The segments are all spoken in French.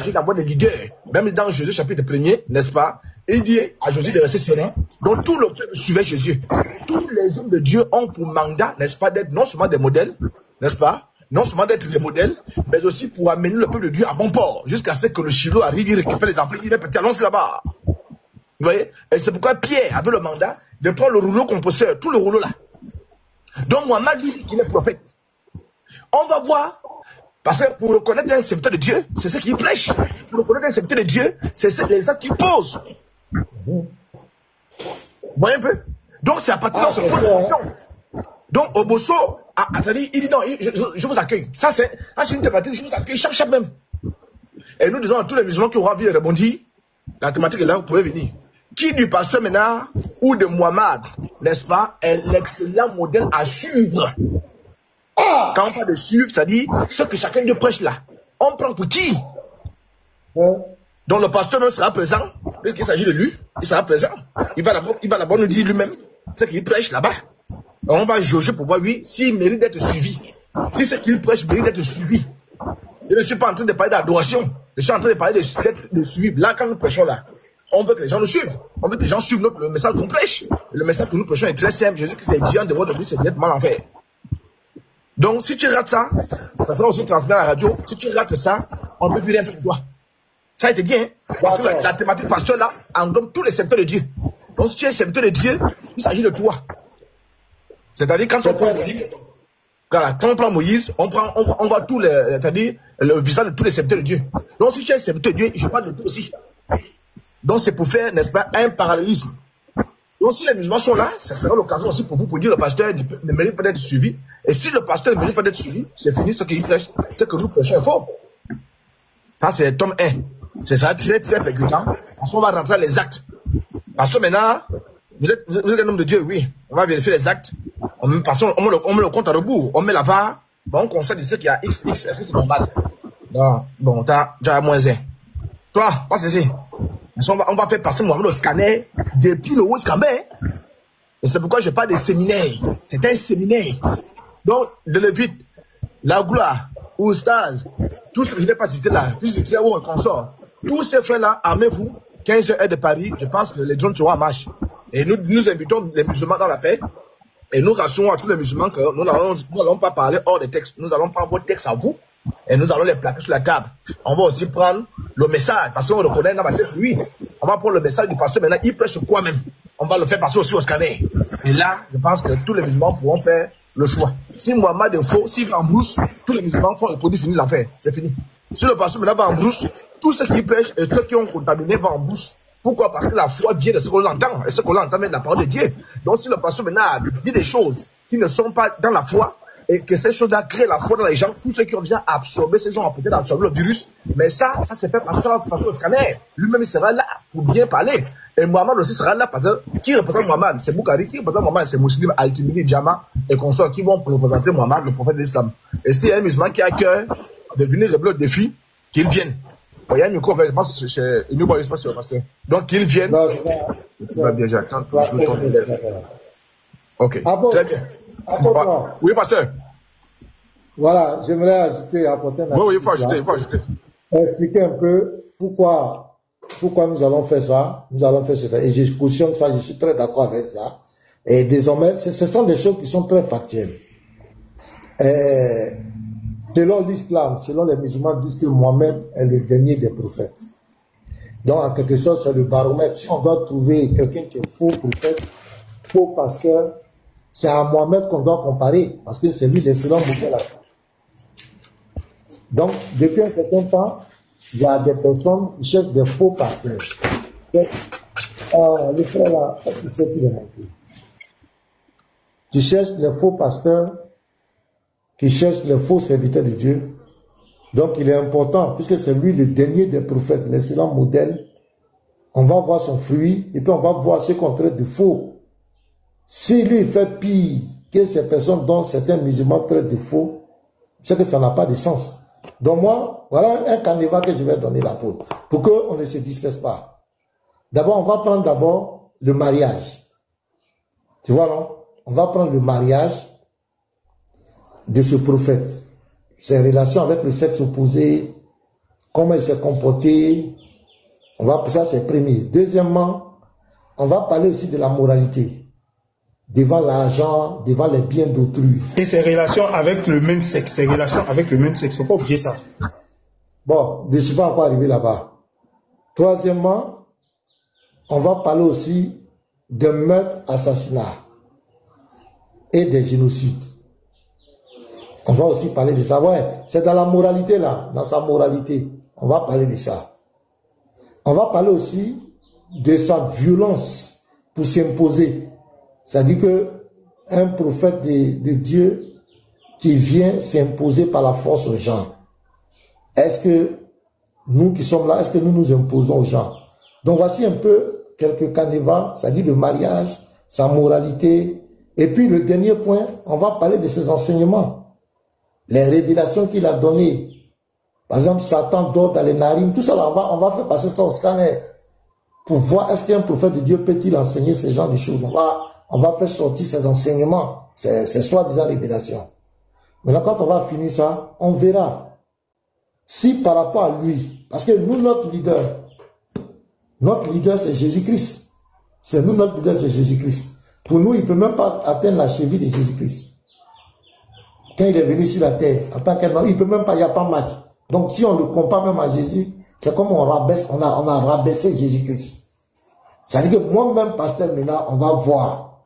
Afrique d'avoir des leaders. Même dans Jésus chapitre 1er, n'est-ce pas? Il dit à Jésus de rester serein. Donc tout le peuple suivait Jésus. Tous les hommes de Dieu ont pour mandat, n'est-ce pas, d'être non seulement des modèles, n'est-ce pas? Non seulement d'être des modèles, mais aussi pour amener le peuple de Dieu à bon port. Jusqu'à ce que le Shiloh arrive, il récupère les enfants, il est petit, allons là-bas. Vous voyez? Et c'est pourquoi Pierre avait le mandat de prendre le rouleau compresseur, tout le rouleau là. Donc Mohammed lui dit qu'il est prophète. On va voir. Parce que pour reconnaître un serviteur de Dieu, c'est ce qu'il prêche. Pour reconnaître un serviteur de Dieu, c'est les actes qu'il pose. Vous voyez un peu? Donc c'est à partir de cette position. Donc Obosso, il dit non, je vous accueille. Ça c'est une thématique, je vous accueille chaque même. Et nous disons à tous les musulmans qui auront envie de rebondir, la thématique est là, vous pouvez venir. Qui du pasteur Ménard ou de Mohamed, n'est-ce pas, est l'excellent modèle à suivre? Quand on parle de suivre, c'est-à-dire ce que chacun de prêche là. On prend pour qui? Donc le pasteur même sera présent, puisqu'il s'agit de lui, il sera présent. Il va d'abord nous dire lui-même ce qu'il prêche là-bas. On va jauger pour voir, oui, s'il mérite d'être suivi. Si ce qu'il prêche mérite d'être suivi. Je ne suis pas en train de parler d'adoration. Je suis en train de parler de suivre. Là, quand nous prêchons là, on veut que les gens nous suivent. On veut que les gens suivent le message qu'on prêche. Le message que nous prêchons est très simple. Jésus-Christ est Dieu en dehors de lui, c'est directement l'enfer. Donc, si tu rates ça, ça fera aussi transmettre à la radio. Si tu rates ça, on ne peut plus rien faire de toi. Ça a été dit, hein? Parce que la thématique pasteur là englobe tous les serviteurs de Dieu. Donc, si tu es serviteur de Dieu, il s'agit de toi. C'est-à-dire, quand on prend Moïse, on voit tout c'est-à-dire le visage de tous les serviteurs de Dieu. Donc, si tu es serviteur de Dieu, je parle de toi aussi. Donc, c'est pour faire, n'est-ce pas, un parallélisme. Donc, si les musulmans sont là, ça sera l'occasion aussi pour vous pour dire que le pasteur ne mérite pas d'être suivi. Et si le pasteur ne mérite pas d'être suivi, c'est fini, ce qu'il prêche, ce que nous prêchons est faux. Ça, c'est tome 1. C'est ça, très, très régulièrement. Parce qu'on va rentrer dans les actes. Parce que maintenant, vous êtes un homme de Dieu, oui. On va vérifier les actes. On met le compte à rebours. On met la VAR. Bon, on constate ici qu'il y a XX. Est-ce que c'est normal? Non. Bon, t'as déjà moins 1. Toi, passe ici. On va faire passer Mohamed au scanner depuis le haut scanner. Et c'est pourquoi je parle des séminaires. C'est un séminaire. Donc, le Lévite, la gloire, Oustaz, tous ceux que je n'ai pas cités là, puis je où on consort. Tous ces frères-là, armez-vous. 15h de Paris, je pense que les drones seront en marche. Et nous invitons les musulmans dans la paix. Et nous rassurons à tous les musulmans que nous n'allons pas parler hors des textes. Nous allons prendre vos textes à vous. Et nous allons les plaquer sur la table. On va aussi prendre le message. Parce qu'on reconnaît là, c'est lui. On va prendre le message du pasteur. Maintenant, il prêche quoi même? On va le faire passer aussi au scanner. Et là, je pense que tous les musulmans pourront faire le choix. Si Mohamed est faux, s'il va en brousse, tous les musulmans font le produit fini l'affaire. C'est fini. Si le pasteur maintenant va en brousse, tous ceux qui prêchent et ceux qui ont contaminé vont en brousse. Pourquoi? Parce que la foi vient de ce qu'on entend. Et ce qu'on entend vient de la parole de Dieu. Donc si le pasteur maintenant dit des choses qui ne sont pas dans la foi, et que ces choses-là créent la foi dans les gens, tous ceux qui ont déjà absorbé, ceux qui ont peut-être absorbé le virus, mais ça c'est fait par ça, par le scanner. Lui-même, il sera là pour bien parler. Et Mohamed aussi sera là parce que qui représente Mohamed? C'est Boukari. Qui représente Mohamed? C'est Muslim, Al-Timidi, Djama et consorts qui vont représenter Mohamed, le prophète de l'islam. Et s'il y a un musulman qui a cœur de venir relever le défi, qu'il vienne. Il y a un micro, je pense que c'est une bonne espace sur le pasteur. Donc qu'il vienne. Non, tu vas bien, j'attends toujours ton élève. Ok, très bien. Oui, pasteur. Voilà, j'aimerais ajouter, apporter un Oui, il faut ajouter. Expliquer un peu pourquoi nous allons faire ça. Nous allons faire ça. Et je cautionne ça, je suis très d'accord avec ça. Et désormais, ce sont des choses qui sont très factuelles. Selon l'islam, selon les musulmans, disent que Mohamed est le dernier des prophètes. Donc, en quelque sorte, c'est le baromètre. Si on doit trouver quelqu'un qui est faux prophète, faux parce que c'est à Mohamed qu'on doit comparer, parce que c'est lui l'excellent modèle. Donc, depuis un certain temps, il y a des personnes qui cherchent des faux pasteurs. Le frère là, il sait plus les manquer. Qui cherchent les faux pasteurs, qui cherchent les faux serviteurs de Dieu. Donc, il est important, puisque c'est lui le dernier des prophètes, l'excellent modèle. On va voir son fruit, et puis on va voir ce qu'on traite de faux. Si lui il fait pire que ces personnes dont certains musulmans traitent de faux, c'est que ça n'a pas de sens. Donc moi, voilà un canevas que je vais donner la poudre, pour qu'on ne se disperse pas. D'abord, on va prendre le mariage. Tu vois, non? On va prendre le mariage de ce prophète. Ses relations avec le sexe opposé, comment il s'est comporté. Ça, c'est premier. Deuxièmement, on va parler aussi de la moralité. Devant l'argent, devant les biens d'autrui. Et ses relations avec le même sexe. Ses relations avec le même sexe. Il ne faut pas oublier ça. Bon, je ne suis pas encore arrivé là-bas. Troisièmement, on va parler aussi de meurtres, assassinats et des génocides. On va aussi parler de ça. Ouais, c'est dans la moralité là, dans sa moralité. On va parler de ça. On va parler aussi de sa violence pour s'imposer. C'est-à-dire que un prophète de Dieu qui vient s'imposer par la force aux gens. Est-ce que nous qui sommes là, est-ce que nous nous imposons aux gens? Donc voici un peu quelques canevas, c'est-à-dire le mariage, sa moralité. Et puis le dernier point, on va parler de ses enseignements. Les révélations qu'il a données. Par exemple, Satan dort dans les narines. Tout ça, là, on va faire passer ça au scanner pour voir est-ce qu'un prophète de Dieu peut-il enseigner ce genre de choses. On va faire sortir ses enseignements, ses soi-disant révélations. Maintenant, quand on va finir ça, on verra si par rapport à lui, parce que nous, notre leader, c'est Jésus-Christ. C'est nous, notre leader, c'est Jésus-Christ. Pour nous, il ne peut même pas atteindre la cheville de Jésus-Christ. Quand il est venu sur la terre, en tant qu'homme, il ne peut même pas, il n'y a pas match. Donc, si on le compare même à Jésus, c'est comme on a rabaissé Jésus-Christ. C'est-à-dire que moi-même, pasteur, maintenant, on va voir.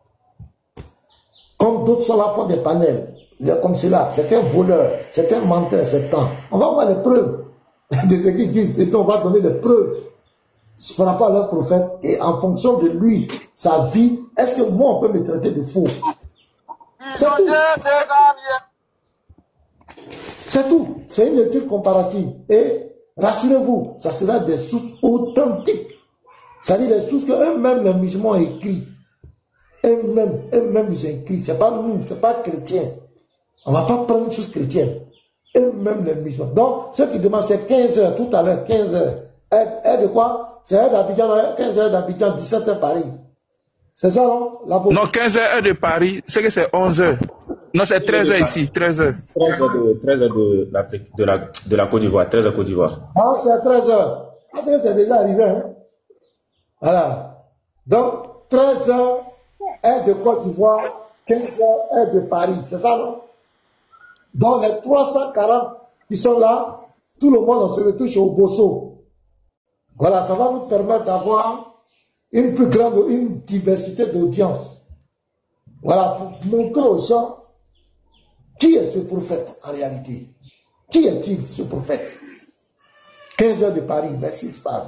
Comme d'autres sont là pour des panels, comme cela, c'est un voleur, c'est un menteur, c'est un. On va voir les preuves de ce qu'ils disent, et on va donner les preuves par rapport à leur prophète, et en fonction de lui, sa vie, est-ce que moi, on peut me traiter de faux? C'est tout. C'est tout. C'est une étude comparative. Et rassurez-vous, ça sera des sources authentiques. C'est-à-dire des sources que eux-mêmes, les musulmans, ont écrit. Eux-mêmes, ils ont écrit. Ce n'est pas nous, ce n'est pas chrétien. On ne va pas prendre une source chrétienne. Eux-mêmes, les musulmans. Donc, ceux qui demandent, c'est 15 heures, tout à l'heure, 15 heures. Heure de quoi? C'est heure d'Abidjan, 15 heures d'Abidjan, 17 heures Paris. C'est ça, non? Non, 15 heures de Paris, c'est que c'est 11 heures. Non, c'est 13 heures ici, 13 heures. 13 heures de l'Afrique, de la Côte d'Ivoire, 13 heures Côte d'Ivoire. Ah, c'est 13 heures. Parce que c'est déjà arrivé, hein? Voilà. Donc, 13 heures est de Côte d'Ivoire, 15 heures est de Paris. C'est ça, non? Donc, les 340 qui sont là, tout le monde, on se retouche au Bosso. Voilà, ça va nous permettre d'avoir une plus grande, une diversité d'audience. Voilà, pour montrer aux gens qui est ce prophète en réalité. Qui est-il, ce prophète? 15 heures de Paris, merci, Ustad.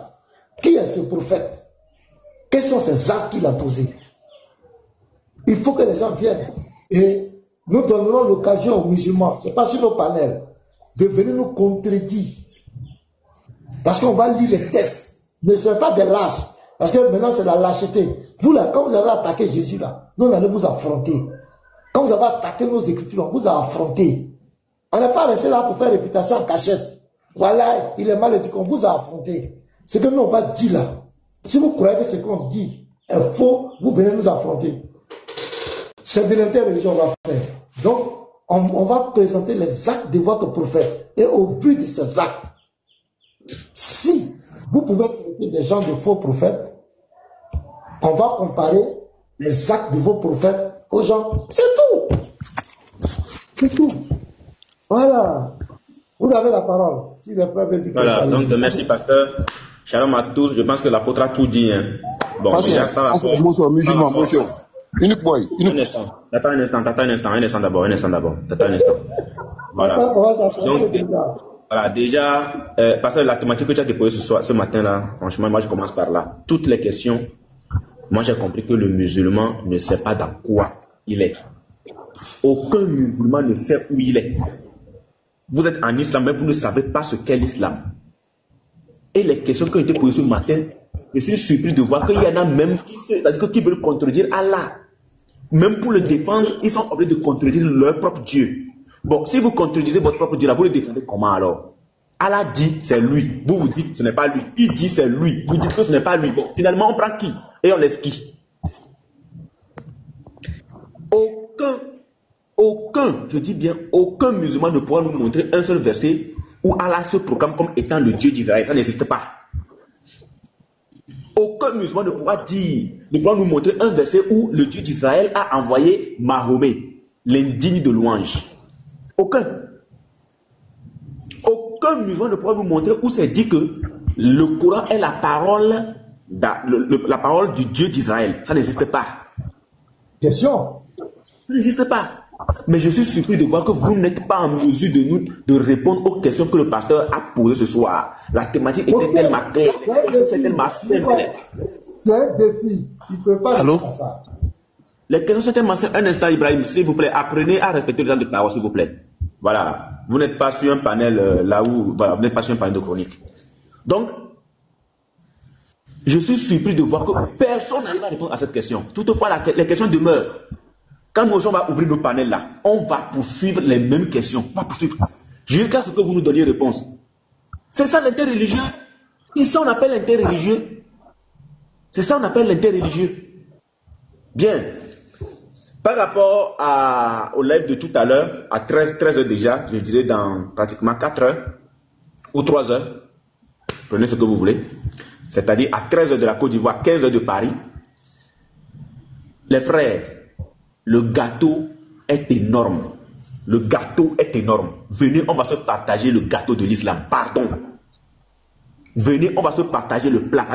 Qui est ce prophète? Quels sont ces actes qu'il a posés? Il faut que les gens viennent. Et nous donnerons l'occasion aux musulmans, ce n'est pas sur nos panels, de venir nous contredire. Parce qu'on va lire les tests. Ne soyez pas des lâches. Parce que maintenant, c'est la lâcheté. Vous, là, quand vous avez attaqué Jésus, là, nous, on allait vous affronter. Quand vous avez attaqué nos écritures, on vous a affronté. On n'est pas resté là pour faire réputation en cachette. Voilà, il est mal dit qu'on vous a affronté. Ce que nous, on va dire là, si vous croyez que ce qu'on dit est faux, vous venez nous affronter. C'est de l'interreligion qu'on va faire. Donc, on va présenter les actes de votre prophète. Et au vu de ces actes, si vous pouvez traiter des gens de faux prophètes, on va comparer les actes de vos prophètes aux gens. C'est tout. C'est tout. Voilà. Vous avez la parole. Si les frères veulent dire voilà, donc merci pasteur. Shalom à tous. Je pense que l'apôtre a tout dit. Hein. Bon, bonsoir, musulman, bonsoir. Unique boy. Attends un instant d'abord. Voilà. Donc, voilà, déjà, parce que la thématique que tu as déposée ce matin-là, franchement, moi je commence par là. Toutes les questions, moi j'ai compris que le musulman ne sait pas dans quoi il est. Aucun musulman ne sait où il est. Vous êtes en islam, mais vous ne savez pas ce qu'est l'islam. Et les questions qui ont été posées ce matin, je suis surpris de voir qu'il y en a même qui veulent contredire Allah. Même pour le défendre, ils sont obligés de contredire leur propre Dieu. Bon, si vous contredisez votre propre Dieu, là, vous le défendez comment alors? Allah dit c'est lui. Vous dites ce n'est pas lui. Il dit c'est lui. Vous dites que ce n'est pas lui. Bon, finalement, on prend qui? Et on laisse qui? Aucun, je dis bien, aucun musulman ne pourra nous montrer un seul verset où Allah se proclame comme étant le Dieu d'Israël. Ça n'existe pas. Aucun musulman ne pourra nous montrer un verset où le Dieu d'Israël a envoyé Mahomet, l'indigne de louange. Aucun musulman ne pourra nous montrer où c'est dit que le Coran est la parole, la parole du Dieu d'Israël. Ça n'existe pas. Question. Ça n'existe pas. Mais je suis surpris de voir que vous n'êtes pas en mesure de répondre aux questions que le pasteur a posées ce soir. La thématique était tellement claire. C'est tellement simple. C'est un défi. Il ne peut pas faire ça. Les questions sont tellement simples. Un instant, Ibrahim, s'il vous plaît, apprenez à respecter le temps de parole, s'il vous plaît. Voilà. Vous n'êtes pas sur un panel là où... Voilà, vous n'êtes pas sur un panel de chronique. Donc, je suis surpris de voir que personne n'arrive à répondre à cette question. Toutefois, les questions demeurent. Quand nous on va ouvrir nos panels là, on va poursuivre les mêmes questions. On va poursuivre jusqu'à ce que vous nous donniez réponse. C'est ça l'interreligieux. C'est ça on appelle l'interreligieux. C'est ça on appelle l'interreligieux. Bien. Par rapport au live de tout à l'heure, à 13 h déjà, je dirais dans pratiquement 4 heures ou 3 heures, prenez ce que vous voulez, c'est-à-dire à 13 h de la Côte d'Ivoire, 15 h de Paris, les frères, le gâteau est énorme. Le gâteau est énorme. Venez, on va se partager le gâteau de l'islam. Pardon. Venez, on va se partager le plat.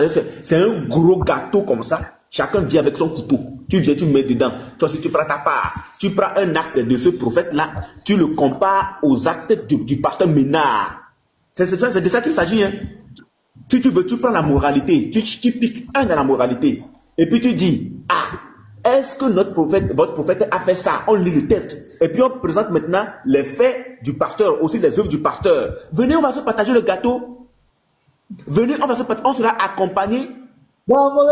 C'est un gros gâteau comme ça. Chacun vient avec son couteau. Tu viens, tu mets dedans. Toi, si tu prends ta part, tu prends un acte de ce prophète-là, tu le compares aux actes du pasteur Ménard. C'est de ça qu'il s'agit. Hein. Si tu veux, tu prends la moralité. Tu piques un dans la moralité. Et puis tu dis, est-ce que votre prophète a fait ça? On lit le texte. Et puis on présente maintenant les faits du pasteur, aussi les œuvres du pasteur. Venez, on va se partager le gâteau. Venez, on sera accompagné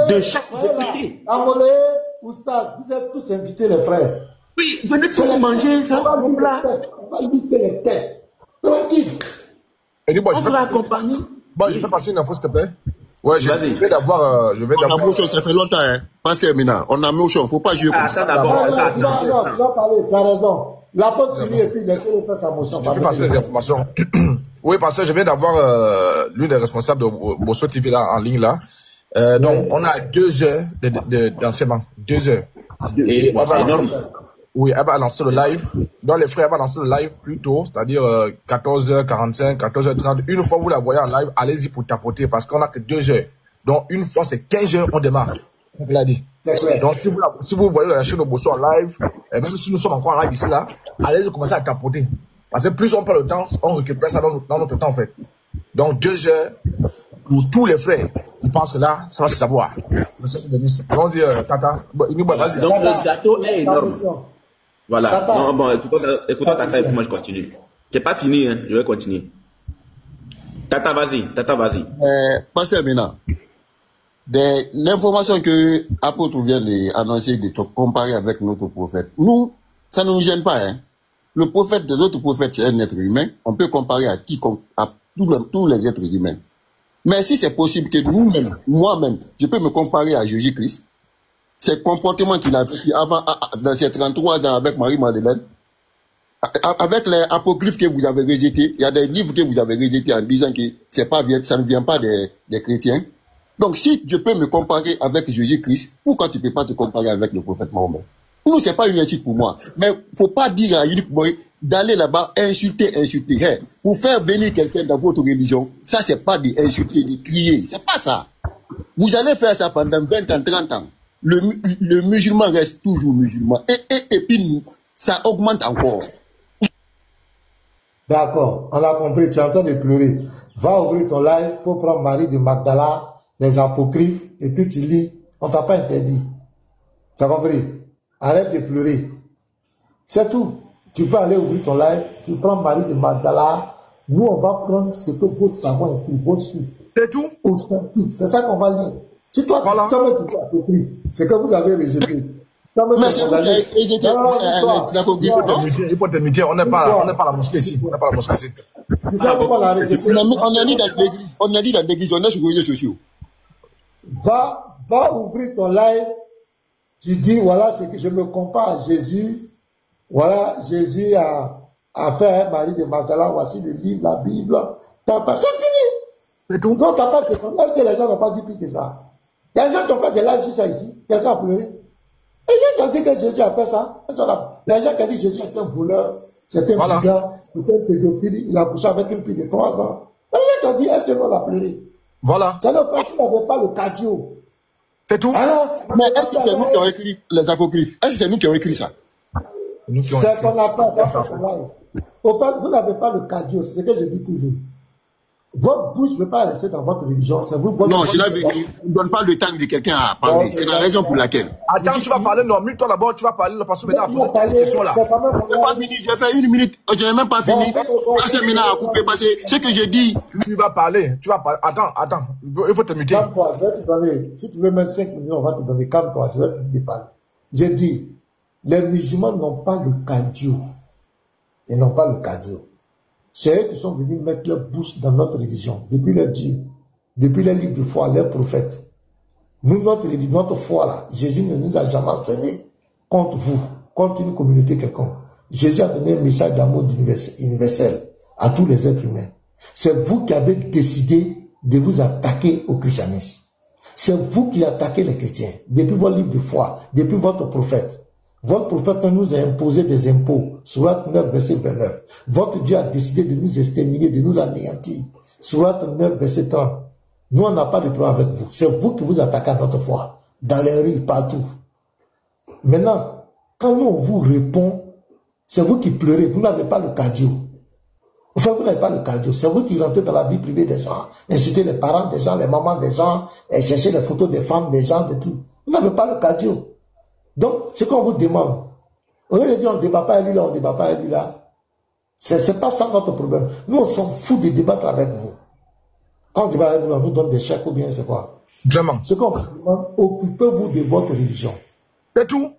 de chaque invité. Amolé, Oustad, vous êtes tous invités les frères. Oui, venez tous manger ça. On va inviter les tests. Tranquille. On sera accompagné. Bon, je peux passer une info, s'il te plaît. Ouais, je vais d'abord. On a motion, ça fait longtemps, hein. Pasteur Mina, on a motion, il ne faut pas jouer comme ça. Non, tu vas parler, tu as raison. La porte finit et puis laissez-le faire sa motion. Je vais passer les informations. Oui, pasteur, je viens d'avoir l'une des responsables de Bosso TV là, en ligne là. Donc, on a 2 heures d'enseignement. 2 heures. Et on va, oui, elle va lancer le live. Donc, les frères vont lancer le live plus tôt, c'est-à-dire 14h45, 14h30. Une fois que vous la voyez en live, allez-y pour tapoter parce qu'on n'a que 2 heures. Donc, une fois, c'est 15 heures, on démarre. On l'a dit. Donc, si vous voyez la chaîne de Bosso en live, et même si nous sommes encore en live ici là, allez-y commencer à tapoter. Parce que plus on perd le temps, on récupère ça dans notre temps en fait. Donc 2 heures pour tous les frères. Je pense que là, ça va se savoir. Allons-y, Tata. Vas-y. Donc le gâteau est énorme. Voilà. Non, bon, écoutons Tata et puis moi je continue. J'ai pas fini, hein. Je vais continuer. Tata, vas-y. Pasteur Mina, l'information que l'apôtre vient d'annoncer, de te comparer avec notre prophète, nous, ça ne nous gêne pas, hein. Le prophète de l'autre prophète, c'est un être humain. On peut comparer à tous les êtres humains. Mais si c'est possible que nous-mêmes, moi-même, je peux me comparer à Jésus-Christ, ces comportements qu'il a vécu avant, dans ses 33 ans avec Marie-Madeleine, avec les apocryphes que vous avez rejetés, il y a des livres que vous avez rejetés en disant que ça ne vient pas des chrétiens. Donc si je peux me comparer avec Jésus-Christ, pourquoi tu ne peux pas te comparer avec le prophète Mahomet? Nous, c'est pas une insulte pour moi. Mais faut pas dire à Unique Boy d'aller là-bas insulter. Hey, pour faire venir quelqu'un dans votre religion, ça, c'est pas d'insulter, de crier. C'est pas ça. Vous allez faire ça pendant 20 ans, 30 ans. Le musulman reste toujours musulman. Et puis, ça augmente encore. D'accord, on a compris. Tu es en train de pleurer. Va ouvrir ton live. Faut prendre Marie de Magdala, les apocryphes, et puis tu lis. On t'a pas interdit. Tu as compris? Arrête de pleurer. C'est tout. Tu peux aller ouvrir ton live, tu prends Marie de Magdala. Nous, on va prendre ce que vos savants écrits, vos suivre. C'est tout. Authentique. C'est ça qu'on va lire. Si toi, voilà. tu as compris, c'est que vous avez rejeté. Mais c'est vous avez rejeté. Il faut te muter. On n'est pas à la mosquée ici. On n'est pas à la mosquée ici. On a dit dans l'église, on est sur les réseaux sociaux. Va ouvrir ton live. Tu dis, voilà ce que je me compare à Jésus. Voilà, Jésus a à faire un mari de Magdala, voici le livre, la Bible, c'est fini. C'est tout. Donc, t'as pas que ça. Est-ce que les gens n'ont pas dit pire que ça? Il y a des gens qui ont fait des lives sur ça ici. Quelqu'un a pleuré. Et les gens qui ont dit que Jésus a fait ça. Les gens qui ont dit que Jésus est un voleur, c'est un brigand, c'est un pédophile, il a couché avec une fille de 3 ans. Les gens qui ont dit, est-ce que l'on a pleuré? Voilà. Ça ne veut pas qu'il n'avait pas le cardio. C'est tout. Alors, Mais est-ce que c'est nous qui avons écrit les apocryphes? Est-ce que c'est nous qui avons écrit ça? C'est qu'on n'a pas fait. Vous n'avez pas le cardio, c'est ce que je dis toujours. Votre bouche ne peut pas rester dans votre religion. C'est vous. Non, je ne donne pas le temps de quelqu'un à parler. C'est la raison pour laquelle. Attends, tu vas parler, non, mute-toi d'abord, tu vas parler, parce que maintenant, après cette question-là. Je n'ai pas fini, j'ai fait 1 minute, je n'ai même pas fini. Passez maintenant à couper, parce que ce que je dis. Tu vas parler. Attends, il faut te muter. Calme-toi, je vais te donner. Si tu veux mettre 5 minutes, on va te donner. Calme-toi, je vais te parler. J'ai dit, les musulmans n'ont pas le cardio. Ils n'ont pas le cardio. C'est eux qui sont venus mettre leur bouche dans notre religion, depuis leur Dieu, depuis les livres de foi, leurs prophètes. Nous, notre foi là, Jésus ne nous a jamais enseigné contre vous, contre une communauté quelconque. Jésus a donné un message d'amour universel à tous les êtres humains. C'est vous qui avez décidé de vous attaquer au christianisme. C'est vous qui attaquez les chrétiens, depuis vos livres de foi, depuis votre prophète. Votre prophète nous a imposé des impôts. Sourate 9, verset 29. Votre Dieu a décidé de nous exterminer, de nous anéantir. Sourate 9, verset 30. Nous, on n'a pas de problème avec vous. C'est vous qui vous attaquez à notre foi. Dans les rues, partout. Maintenant, quand nous, on vous répond, c'est vous qui pleurez. Vous n'avez pas le cardio. Enfin, vous n'avez pas le cardio. C'est vous qui rentrez dans la vie privée des gens, insultez les parents des gens, les mamans des gens, et cherchez les photos des femmes, des gens, de tout. Vous n'avez pas le cardio. Donc, ce qu'on vous demande, au lieu de dire on ne débat pas lui là, on ne débat pas lui là, c'est pas ça notre problème. Nous, on s'en fout de débattre avec vous. Quand on débat avec vous, on nous donne des chèques ou bien c'est quoi? Vraiment. Ce qu'on vous demande, occupez-vous de votre religion. C'est tout.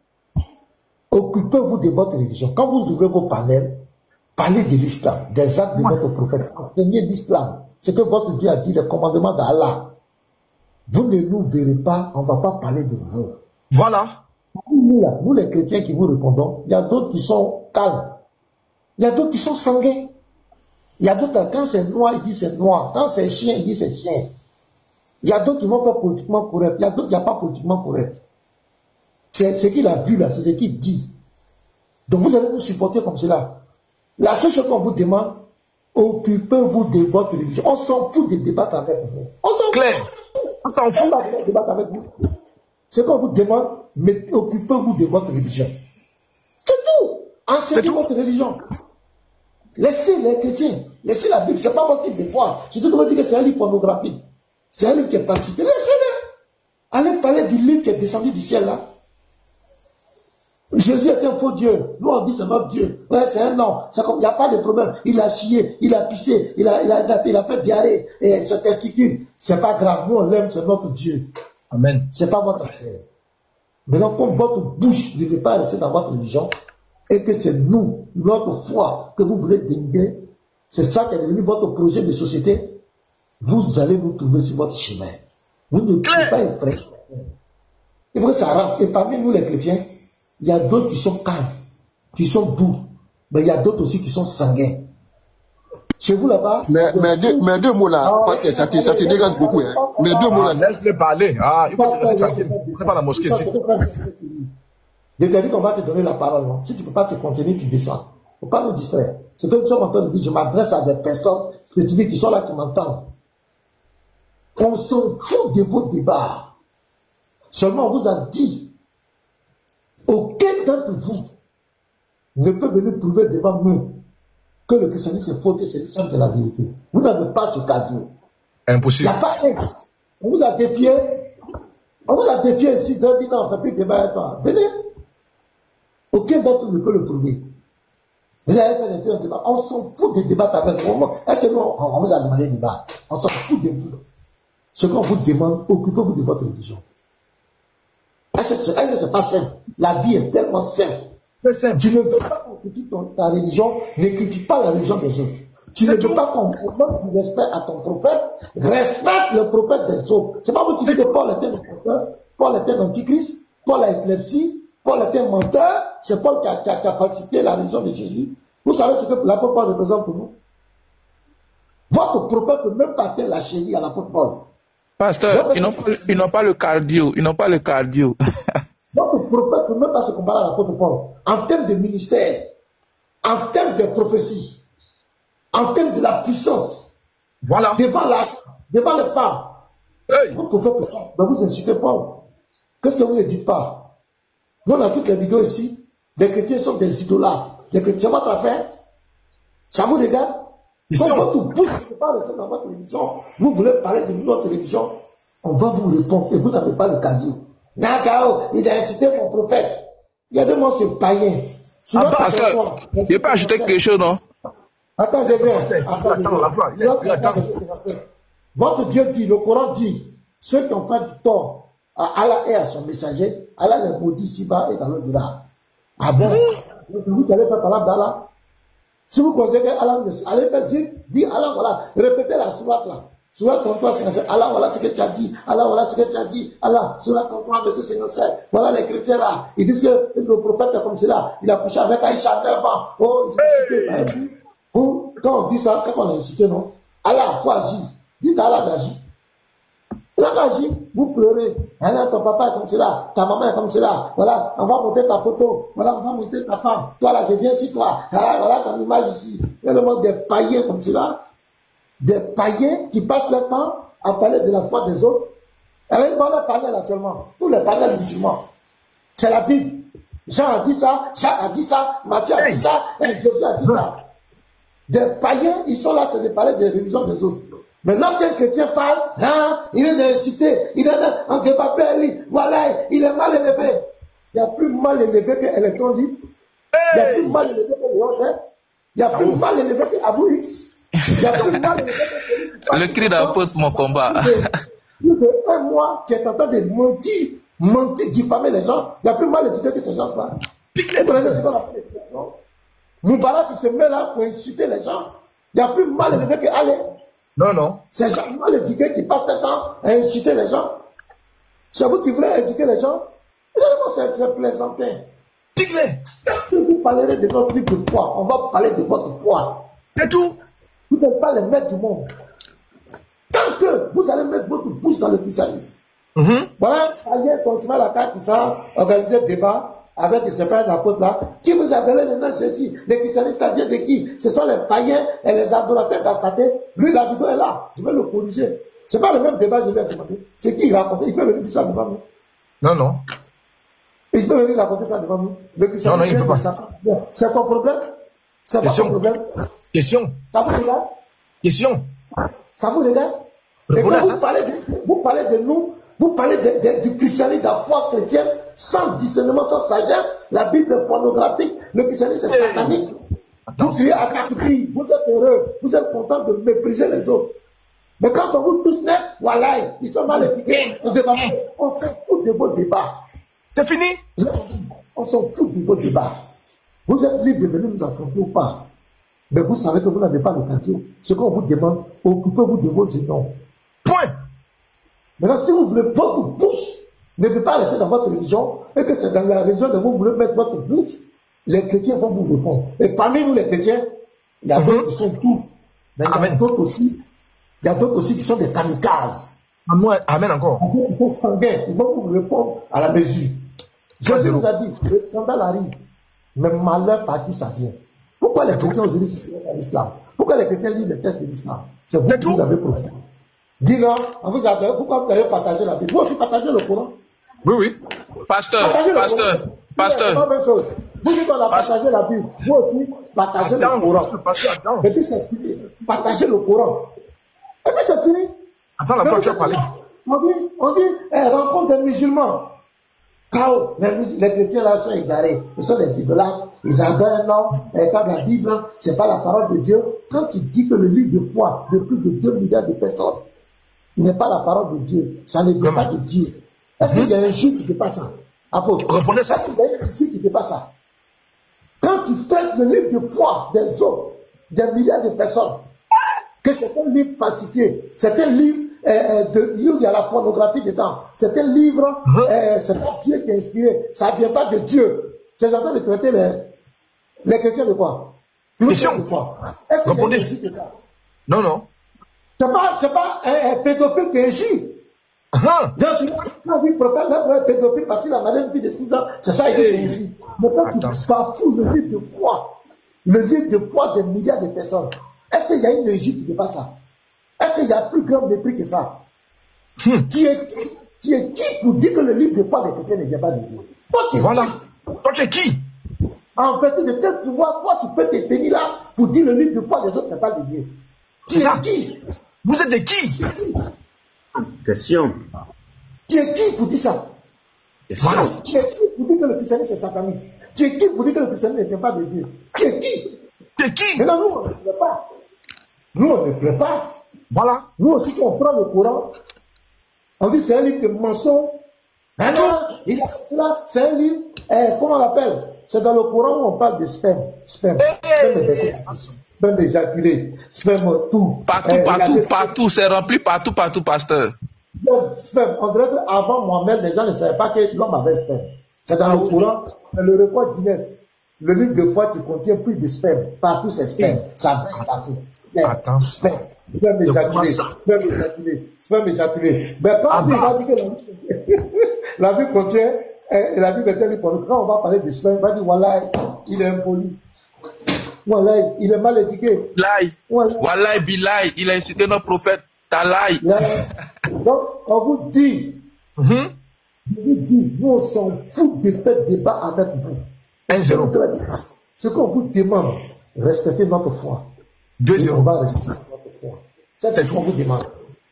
Occupez-vous de votre religion. Quand vous ouvrez vos panels, parlez de l'islam, des actes de votre prophète. Enseignez l'islam. Ce que votre Dieu a dit, les commandements d'Allah. Vous ne nous verrez pas, on ne va pas parler de vous. Voilà. Nous, les chrétiens qui vous répondons, il y a d'autres qui sont calmes. Il y a d'autres qui sont sanguins. Il y a d'autres, quand c'est noir, ils disent c'est noir. Quand c'est chien, ils disent c'est chien. Il y a d'autres qui vont faire politiquement correct. Il y a d'autres qui n'ont pas politiquement correct. C'est ce qu'il a vu là, c'est ce qu'il dit. Donc vous allez nous supporter comme cela. La seule chose qu'on vous demande, occupez-vous de votre religion. On s'en fout de débattre avec vous. On s'en fout. On s'en fout. De débattre avec vous. Ce qu'on vous demande, mais occupez-vous de votre religion. C'est tout. Enseignez votre religion. Laissez les chrétiens, laissez la Bible. C'est pas votre type de foi. Surtout que vous dites que c'est un livre pornographique. C'est un livre qui est participé. Laissez-le. Allez parler du livre qui est descendu du ciel là. Jésus est un faux Dieu. Nous on dit c'est notre Dieu. Ouais, c'est un homme. Il n'y a pas de problème. Il a chié, il a pissé, il a fait diarrhée et se testicule. C'est pas grave. Nous on l'aime, c'est notre Dieu. Amen. C'est pas votre affaire. Maintenant, comme votre bouche ne veut pas rester dans votre religion, et que c'est nous, notre foi, que vous voulez dénigrer, c'est ça qui est devenu votre projet de société, vous allez nous trouver sur votre chemin. Vous ne pouvez pas effrayer. Il faut que ça rentre. Et parmi nous, les chrétiens, il y a d'autres qui sont calmes, qui sont doux, mais il y a d'autres aussi qui sont sanguins. Chez vous là-bas. Mais deux mots là, parce que ça te dérange beaucoup. Hein. Mais deux mots là. Laisse-le parler. Ah, il faut te rester tranquille. C'est pas la mosquée ici. Je t'ai dit qu'on va te donner la parole. Non? Si tu ne peux pas te contenir, tu descends. Il ne faut pas nous distraire. Ce que nous sommes en train de dire, je m'adresse à des personnes spécifiques qui sont là, qui m'entendent. On s'en fout de vos débats. Seulement, on vous a dit, aucun d'entre vous ne peut venir prouver devant nous que le christianisme est faux, que c'est l'islam de la vérité. Vous n'avez pas ce cadeau. Impossible. Il n'y a pas un. On vous a défié. On vous a défié ici d'un dit non, on ne fait plus de débat avec toi. Venez. Aucun d'entre vous ne peut le prouver. Vous avez fait un débat. On s'en fout de débattre avec vous. Est-ce que nous, on vous a demandé de débat? On s'en fout de vous. Ce qu'on vous demande, occupez-vous de votre religion. Est-ce que c'est pas simple? La vie est tellement simple. C'est simple. Tu ne veux pas qu'on critique ta religion, ne critique pas la religion des autres. Tu ne veux pas qu'on manque du respect à ton prophète, respecte le prophète des autres. C'est pas vous qui dites que Paul était un menteur, Paul était un antichrist, Paul a épilepsie, Paul était un menteur, c'est Paul qui a participé à la religion de Jésus. Vous savez ce que l'apôtre Paul représente pour nous? Votre prophète ne peut même pas atteindre la chérie à l'apôtre Paul. Pasteur, ils n'ont pas le cardio. Ils n'ont pas le cardio. Votre prophète ne peut même pas se comparer à l'apôtre Paul. En termes de ministère, en termes de prophétie, en termes de la puissance, Voilà. devant les femmes. Hey. Votre prophète, ben vous insultez Paul. Qu'est-ce que vous ne dites pas? Nous, dans toutes les vidéos ici, les chrétiens sont des idolâtres. Les chrétiens, c'est votre affaire. Ça vous regarde? Quand votre bouche ne pas rester dans votre télévision, vous voulez parler de notre télévision, on va vous répondre et vous n'avez pas le cadeau. Nagao, il a incité mon prophète. Regardez-moi ce païen. Pasteur, je ne vais pas ajouter quelque chose, non? Attends, je viens. Votre Dieu dit, le Coran dit, ceux qui ont fait du tort à Allah et à son messager, Allah les maudit ici-bas et dans l'au-delà. Ah bon? Vous allez faire parler d'Allah? Si vous considérez que Allah, allez faire dire Allah, voilà, répétez la sourate là. Sourate 33, 57, Allah, voilà ce que tu as dit. Allah, voilà ce que tu as dit. Allah, sourate 33, verset 57. Voilà les chrétiens là. Ils disent que le prophète est comme cela. Il a couché avec Aïcha 9 ans. Oh, ils ont cité. Vous, quand on dit ça, c'est qu'on a incité, non? Allah, faut agir. Dites à Allah d'agir. Il a agi, vous pleurez. Hein, ton papa est comme cela, ta maman est comme cela. Voilà, on va monter ta photo. Voilà, on va monter ta femme. Toi là, je viens ici, toi. Voilà ton image ici. Il y a le monde des païens comme cela. Des païens qui passent leur temps à parler de la foi des autres. Alors, ils vont leur parler actuellement. Tous les païens musulmans. C'est la Bible. Jean a dit ça, Jacques a dit ça, Matthieu a dit ça, et Jésus a dit ça. Des païens, ils sont là, c'est de parler des religions des autres. Mais lorsqu'un chrétien parle, hein, il est incité, il est en débat, voilà, il est mal élevé. Il y a plus mal élevé que électron libre. Il y a plus mal élevé que Léon Zé. Il y a plus mal élevé que Abou X. Il y a plus mal élevé que le cri d'apôtre, mon combat. Plus d'un mois qui est en train de mentir, diffamer les gens. Il y a plus mal élevé que ces gens-là. Vous connaissez ce qu'on appelle les gens, non? Moubarak qui se met là pour insulter les gens. Il y a plus mal élevé que Allah. Non, non. Ces gens mal éduqués qui passent le temps à insulter les gens. C'est vous qui voulez éduquer les gens. Regardez-moi, c'est plaisantin. Dites-le. Vous parlerez de notre livre de foi. On va parler de votre foi. C'est tout. Vous n'êtes pas les maîtres du monde. Tant que vous allez mettre votre bouche dans le christianisme. Voilà, ailleurs, consumer la carte qui s'est organisé le débat avec ces frères d'apôtres là, qui vous a donné le nom de Jésus. Les christianistes, ça vient de qui? Ce sont les païens et les adorateurs d'Astaté. Lui, la vidéo est là. Je vais le corriger. C'est pas le même débat que je lui ai demandé. C'est qui il racontait? Il peut venir dire ça devant nous. Non, non. Il peut venir raconter ça devant nous. Le christianisme, non, il peut pas. C'est ton problème? C'est pas ton problème? Question. Ça vous regarde? Question. Ça vous regarde? Et quand vous parlez de nous, vous parlez du christianisme, de la foi chrétienne, sans discernement, sans sagesse. La Bible est pornographique, le christianisme est satanique. Vous criez à quatre cris, vous êtes heureux, vous êtes content de mépriser les autres. Mais quand on vous touche net, voilà, ils sont mal éduqués. On s'en fout de vos débats. C'est fini? On s'en fout de vos débats. Vous êtes libre de venir nous affronter ou pas. Mais vous savez que vous n'avez pas le cadeau. Ce qu'on vous demande, occupez-vous de vos génoms. Point. Maintenant, si vous voulez votre bouche, ne peut pas rester dans votre religion, et que c'est dans la religion dont vous voulez mettre votre bouche, les chrétiens vont vous répondre. Et parmi nous, les chrétiens, il y a d'autres qui sont tout. Mais il y a d'autres aussi. Il y a d'autres aussi qui sont des kamikazes. Amen encore. Ils sont sanguins. Ils vont vous répondre à la mesure. Jésus nous a dit, le scandale arrive. Mais malheur par qui ça vient? Pourquoi les chrétiens aujourd'hui s'intéressent à l'islam? Pourquoi les chrétiens lisent les textes de l'islam? C'est vous qui vous avez proposé. Dis non, pourquoi vous avez partagé la Bible? Vous aussi partagez le Coran? Oui, oui. Pasteur. Vous dites qu'on a partagé la Bible. Vous aussi partagez le Coran. Et puis c'est fini. Partagez le Coran. Et puis c'est fini. Attends, la fois tu as parlé. On dit rencontre des musulmans. Quand les chrétiens là sont égarés, ils sont des idolâtres, ils adorent un homme, et quand la Bible, c'est pas la parole de Dieu. Quand tu dis que le livre de foi de plus de 2 milliards de personnes n'est pas la parole de Dieu, ça ne vient pas de Dieu. Est-ce qu'il y a un juif qui ne fait pas ça? Apôtre, reprenez ça. Est-ce qu'il y a un juif qui ne fait pas ça? Quand tu traites le livre de foi des autres, des milliards de personnes, que c'est un livre particulier, c'est un livre où il y a la pornographie dedans, c'est un livre, c'est pas Dieu qui a inspiré, ça ne vient pas de Dieu. C'est en train de traiter les chrétiens de quoi? Tu veux Question. faire de quoi? Est-ce qu'il y a Répondez. une injure que ça? Non, non. C'est pas un pédophile qui injure. Dans ce cas, il prépare un pédophile parce qu'il a marié une fille de 6 ans. C'est ça, il dit c'est injure. Mais quand tu parcours le livre de foi, le livre de foi des milliards de personnes, est-ce qu'il y a une injure qui dépasse ça? Est-ce qu'il y a plus grand mépris que ça? Tu es qui pour dire que le livre de foi des chrétiens ne vient pas de Dieu? Toi, tu es Voilà. qui? Toi, tu es qui? En fait, de quel pouvoir, toi, tu peux te tenir là pour dire le livre de foi des autres n'est pas de Dieu? Tu es qui? Vous êtes de qui? Question. Tu es qui pour dire ça? Voilà. Tu es qui pour dire que le christianisme c'est satanique? Tu es qui pour dire que le christianisme ne vient pas de Dieu? Tu es qui? Tu es qui? Mais non, nous, on ne plaît pas. Nous, on ne plaît pas. Voilà. Nous aussi, quand on prend le Coran, on dit c'est un livre de mensonges. Non, il a fait cela, c'est un livre, comment on l'appelle? C'est dans le Coran où on parle de sperme. Sperme éjaculé, sperme tout. Partout, c'est rempli partout, pasteur. Sperme. On dirait qu'avant Mohamed, les gens ne savaient pas que l'homme avait sperme. C'est dans le Coran, le record Guinness. Le livre de foi qui contient plus de sperme. Partout, c'est sperme. Ça va partout. Sperme. Sperme éjaculé. Mais quand on va dire que la Bible contient, la Bible est telle pour nous. Quand on va parler de sperme, on va dire, voilà, il est impoli. Voilà, il est mal éduqué. Wallahi, billahi, il a insulté notre prophète. Talai. Donc, on vous dit, nous on s'en fout de faire débat avec vous. 1-0. Ce qu'on vous demande, respectez notre foi. 2-0. On va respecter notre foi. C'est ce qu'on vous demande.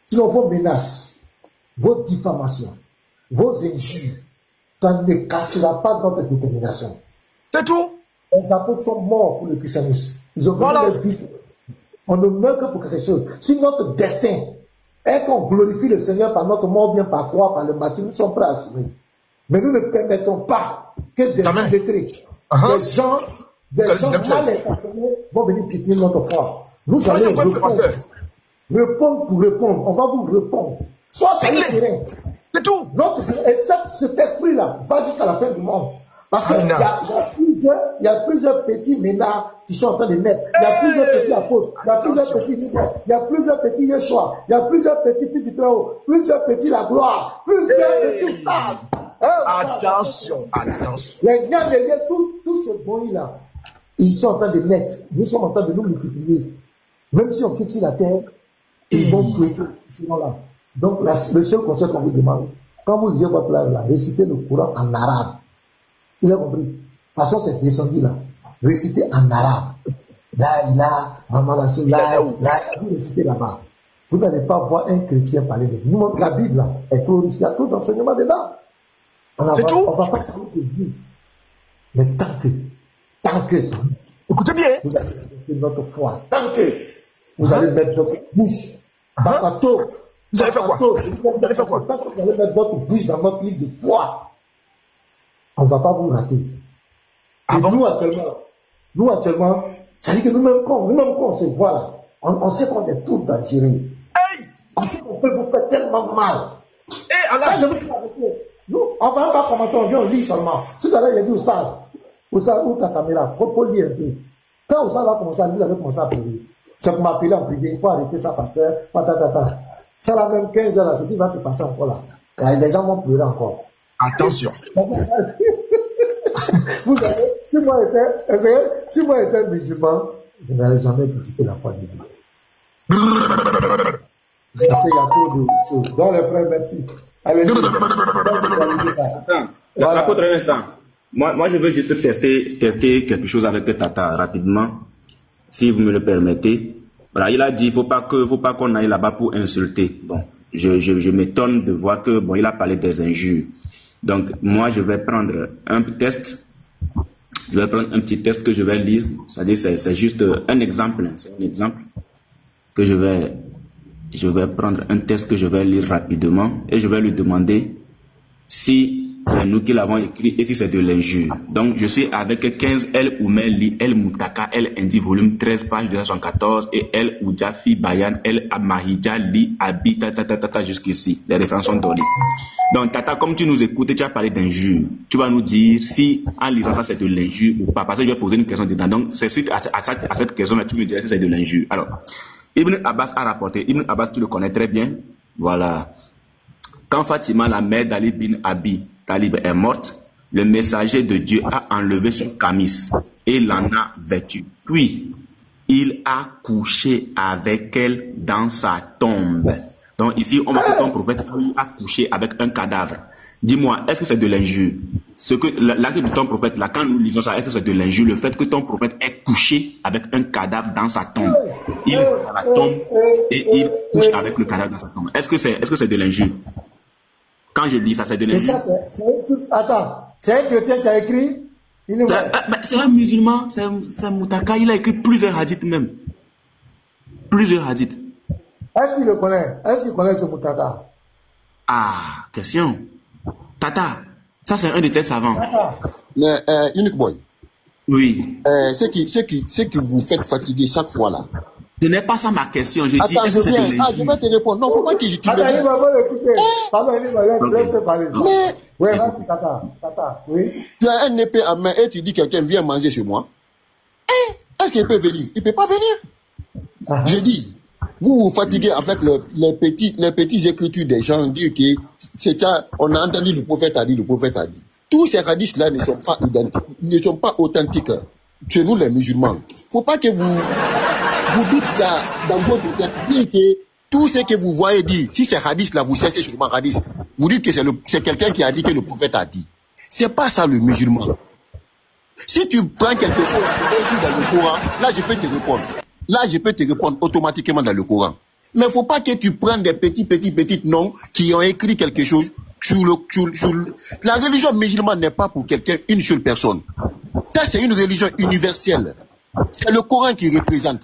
Sinon, vos menaces, vos diffamations, vos injures, ça ne cassera pas notre détermination. C'est tout. Les apôtres sont morts pour le christianisme. Ils ont donné leur vie. On ne meurt que pour quelque chose. Si notre destin est qu'on glorifie le Seigneur par notre mort, bien par croix, par le baptême, nous sommes prêts à assumer. Mais nous ne permettons pas que des illettrés, des gens mal intentionnés vont venir piétiner notre foi. Nous allons répondre pour répondre. On va vous répondre. Sois serein. C'est tout. Cet esprit-là va jusqu'à la fin du monde. Parce qu'il y a plusieurs petits ménards qui sont en train de naître. Il y a plusieurs petits apôtres. Il y a plusieurs petits Nicolas. Il y a plusieurs petits Yeshua. Il y a plusieurs petits fils du Très-Haut. Plusieurs petits La Gloire. Plusieurs petits stades. Attention. Les gars, tous ces bons-là, ils sont en train de naître. Nous sommes en train de nous multiplier. Même si on quitte sur la terre, ils vont fouiller ce là. Donc, le seul conseil qu'on vous demande, quand vous lisez votre livre là, récitez le Coran en arabe. Vous avez compris? De toute façon, c'est descendu là. Récitez en arabe. Là, vous récitez là-bas. Vous n'allez pas voir un chrétien parler de vous. La Bible là, est trop riche. Il y a trop d'enseignements dedans. On va pas parler de vous. Mais tant que, écoutez bien, vous allez mettre notre foi, tant que vous allez mettre notre bouche, vous allez faire quoi? Tant que vous allez mettre votre bouche dans notre livre de foi, on ne va pas vous rater. Et nous actuellement, ça dit que nous-mêmes quand on se voit là, on sait qu'on est tout dans géré. On sait qu'on peut vous faire tellement mal. Ça, je veux dire avec vous. Nous, on ne va pas commenter, on vient, on lit seulement. Tout à l'heure, il a dit au stade, où ta caméra, il faut lire un peu. Quand Oustad va commencer à lire, vous allez commencer à pleurer. C'est pour m'appeler en privé, il faut arrêter ça, pasteur, Ça, là, même 15 heures, là, ce qui va se passer encore là. Les gens vont pleurer encore. Attention. Vous savez, si moi étais musulman, je n'allais jamais critiquer la foi musulmane. Parce qu'il y a trop de choses. Donc, les frères, merci. Allez-y. Voilà. Moi, je veux juste tester quelque chose avec Tata rapidement, si vous me le permettez. Voilà, il a dit, faut pas qu'on aille là-bas pour insulter. Bon, je m'étonne de voir que, bon, il a parlé des injures. Donc, moi, je vais prendre un test. Je vais prendre un petit test que je vais lire. C'est-à-dire, c'est juste un exemple. C'est un exemple que je vais prendre un test que je vais lire rapidement et je vais lui demander si c'est nous qui l'avons écrit et si c'est de l'injure. Donc, je suis avec 15 El Oumel Li, El Moutaka, El Indi, volume 13, page 214, et El Oudjafi Bayan, El Amahidja Li, Abi, jusqu'ici. Les références sont données. Donc, Tata, comme tu nous écoutes, tu as parlé d'injure. Tu vas nous dire si, en lisant ça, c'est de l'injure ou pas. Parce que je vais poser une question dedans. Donc, c'est suite à cette question-là, tu me dirais si c'est de l'injure. Alors, Ibn Abbas a rapporté. Ibn Abbas, tu le connais très bien. Voilà. Quand Fatima, la mère d'Ali bin Abi Talib, est morte, le messager de Dieu a enlevé son camis et l'en a vêtu. Puis, il a couché avec elle dans sa tombe. Donc ici, on voit que ton prophète a couché avec un cadavre. Dis-moi, est-ce que c'est de l'injure? L'acte de ton prophète, là, quand nous lisons ça, est-ce que c'est de l'injure? Le fait que ton prophète ait couché avec un cadavre dans sa tombe. Il est dans la tombe et il couche avec le cadavre dans sa tombe. Est-ce que c'est de l'injure? Quand je lis ça, c'est de l'injure. Attends, c'est un chrétien qui a écrit? C'est un musulman, c'est un Moutaka, il a écrit plusieurs hadiths même. Plusieurs hadiths. Est-ce qu'il le connaît? Est-ce qu'il connaît ce Moutaka? Ah, question. Tata, ça c'est un de tes savants. Mais, Unique Boy. Oui. Ce que vous faites fatiguer chaque fois là. Ce n'est pas ça ma question. Je dis, attends, est-ce que c'est de l'injure? je vais te répondre. Non, faut pas que je te Attends, il va pas l'écouter. Pardon, il va te parler. Mais, oui, vas-y, Tata, oui. Tu as un épée à main et tu dis quelqu'un vient manger chez moi. Est-ce qu'il peut venir? Il peut pas venir. Je dis, vous vous fatiguez avec les petites écritures des gens, dire que c'est ça, on a entendu le prophète a dit, le prophète a dit. Tous ces hadiths-là ne sont pas identiques, ne sont pas authentiques chez nous les musulmans. Faut pas que vous dites ça dans votre tête, dire que tout ce que vous voyez dire, si ces hadiths-là, vous cherchez sur le hadith, vous dites que c'est quelqu'un qui a dit que le prophète a dit. C'est pas ça le musulman. Si tu prends quelque chose dans le Coran, là je peux te répondre. Là, je peux te répondre automatiquement dans le Coran. Mais il ne faut pas que tu prennes des petits noms qui ont écrit quelque chose La religion musulmane n'est pas pour quelqu'un, une seule personne. Ça, c'est une religion universelle. C'est le Coran qui représente.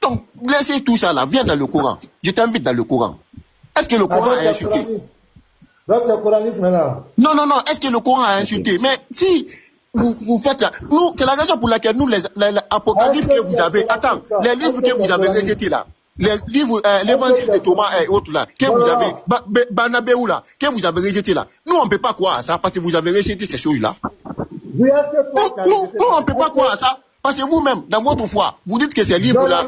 Donc, laissez tout ça là. Viens dans le Coran. Je t'invite dans le Coran. Est-ce que le Coran a insulté? Donc, c'est le coranisme maintenant. Non. Est-ce que le Coran a insulté? Mais si... Vous faites ça. Nous, c'est la raison pour laquelle nous, les apocalypses que vous avez, les livres que vous avez récités là, les livres, l'évangile de Thomas et autres là, que vous avez, Barnabéou là, que vous avez récité là, nous, on ne peut pas croire à ça parce que vous avez récité ces choses-là. Nous, on ne peut pas croire à ça parce que vous-même, dans votre foi, vous dites que ces livres-là.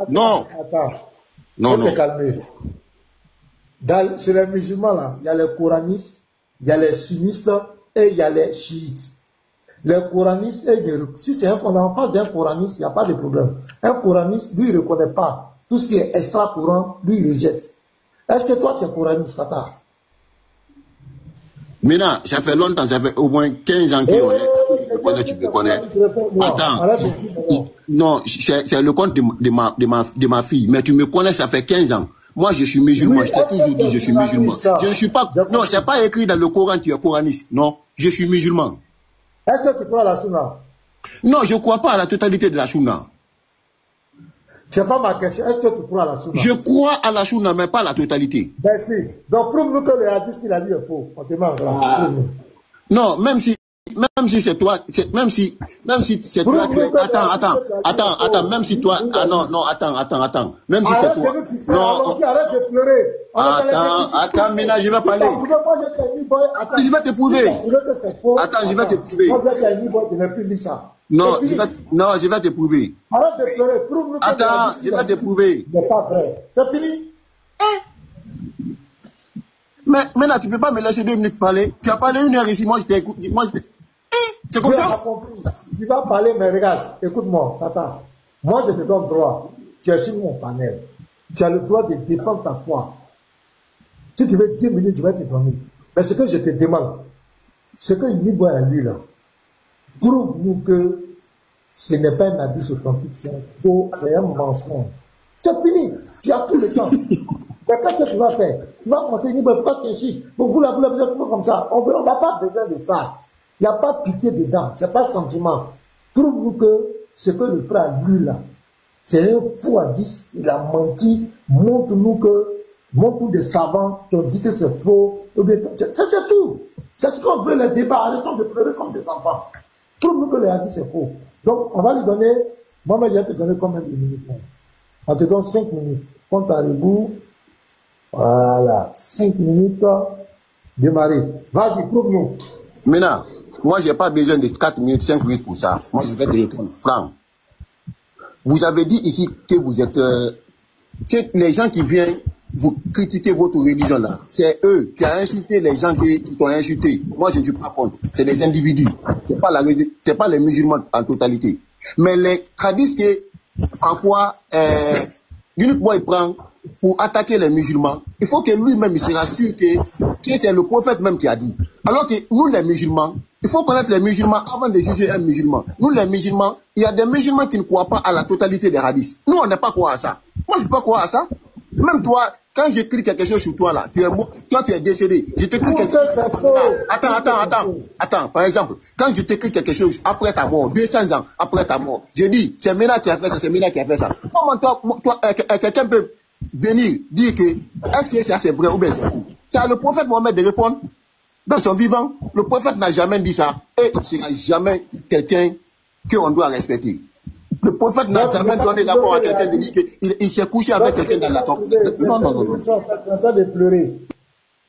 Non. Non. Calmer. Chez les musulmans là, il y a les coranistes, il y a les sunnistes et il y a les chiites. Les coranistes, si c'est en face d'un coraniste, il n'y a pas de problème. Un coraniste, lui, il ne reconnaît pas. Tout ce qui est extra-courant, lui, il rejette. Est-ce que toi, tu es coraniste, Tata? Maintenant, ça fait longtemps, ça fait au moins 15 ans que tu me connais. Attends. Non, c'est le compte de ma fille. Mais tu me connais, ça fait 15 ans. Moi, je suis musulman. Je t'ai toujours dit, je suis musulman. Je ne suis pas... Non, c'est pas écrit dans le Coran, tu es coraniste. Non, je suis musulman. Est-ce que tu crois à la Sunna? Non, je ne crois pas à la totalité de la Sunna. C'est pas ma question. Est-ce que tu crois à la Sunna? Je crois à la Sunna, mais pas à la totalité. Merci. Donc, prouve-nous que le hadith qu'il a lu est faux. On te demande. Non, même si c'est toi, même si c'est toi, attends, même si toi, attends, même si c'est toi, non, arrête de pleurer. Attends, maintenant, je vais parler. Je vais te prouver. Attends, je vais te prouver. Non, je vais te prouver. Arrête de pleurer, prouve-nous que attends, je vais te prouver. n'est pas vrai. C'est fini. Mais maintenant, tu ne peux pas me laisser 2 minutes parler. Tu as parlé 1 heure ici, moi je t'écoute. C'est comme ça. Tu vas parler, mais regarde, écoute-moi, Tata. Moi, je te donne droit. Tu es sur mon panel. Tu as le droit de défendre ta foi. Si tu veux 10 minutes, je vais te donner. Mais ce que je te demande, ce que Unique Boy a lu là, prouve-nous que ce n'est pas un hadith authentique, c'est un faux, c'est un mensonge. C'est fini. Tu as tout le temps. Mais qu'est-ce que tu vas faire? Tu vas commencer, Unique Boy, pas ici. Pour vous, vous avez comme ça. On n'a pas besoin de ça. Il n'y a pas de pitié dedans, c'est pas sentiment. Prouve-nous que ce que le frère a lu là, c'est un fou hadith, il a menti, montre-nous des savants qui ont dit que c'est faux, c'est tout. C'est ce qu'on veut, les débats. Arrêtons de pleurer comme des enfants. Prouve-nous que le hadith c'est faux. Donc, on va lui donner, moi, je vais te donner combien de minutes? On te donne 5 minutes. Compte à rebours. Voilà. 5 minutes. Démarrer. Vas-y, prouve-nous. Maintenant, moi, je n'ai pas besoin de 4 minutes, 5 minutes pour ça. Moi, je vais te répondre franc. Vous avez dit ici que vous êtes... les gens qui viennent vous critiquer votre religion là, c'est eux. Tu as insulté les gens qui t'ont insulté. Moi, je ne suis pas contre. C'est des individus. C'est pas les musulmans en totalité. Mais les hadiths que, parfois, l'unique il prend pour attaquer les musulmans, il faut que lui-même il se rassure que c'est le prophète même qui a dit. Alors que nous, les musulmans, il faut connaître les musulmans avant de juger un musulman. Nous, les musulmans, il y a des musulmans qui ne croient pas à la totalité des hadiths. Nous, on n'est pas croire à ça. Moi, je ne peux pas croire à ça. Même toi, quand j'écris quelque chose sur toi, là, toi, tu es décédé. Je t'écris quelque chose. Attends. Par exemple, quand je t'écris quelque chose après ta mort, 200 ans après ta mort, je dis, c'est Mena qui a fait ça, c'est Mena qui a fait ça. Comment toi quelqu'un peut venir dire que, est-ce que ça c'est vrai ou bien c'est faux? C'est à le prophète Mohammed de répondre. Dans son vivant, le prophète n'a jamais dit ça. Et il ne sera jamais quelqu'un qu'on doit respecter. Le prophète n'a jamais donné l'accord à quelqu'un de dire qu'il s'est couché avec quelqu'un dans la tombe. Non. Tu es en train de pleurer.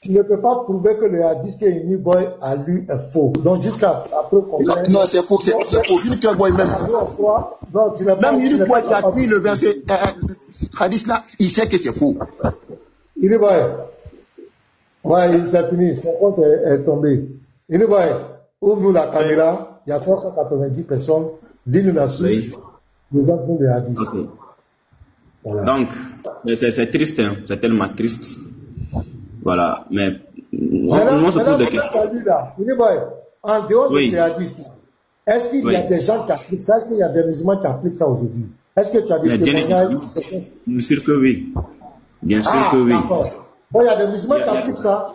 Tu ne peux pas prouver que le hadith que Uni Boy a lu est faux. Donc jusqu'à après qu'on... Non, c'est faux, c'est faux. Uni Boy même. Même Uni Boy qui a pris le verset hadith là, il sait que c'est faux. Uni Boy. Ouais, il s'est fini. Son compte est tombé. Uni Boy, ouvre-nous la caméra. Il y a 390 personnes. Lis-nous la source. Oui. Les enfants de hadith. Okay. Voilà. Donc, c'est triste, hein. C'est tellement triste. Voilà, mais on se pose des questions. En dehors de ces hadiths, est-ce qu'il y a des gens qui appliquent ça? Est-ce qu'il y a des musulmans qui appliquent ça aujourd'hui? Est-ce que tu as des témoignages? Bien sûr que oui. Bien sûr que oui. Bon, il y a des musulmans qui appliquent ça.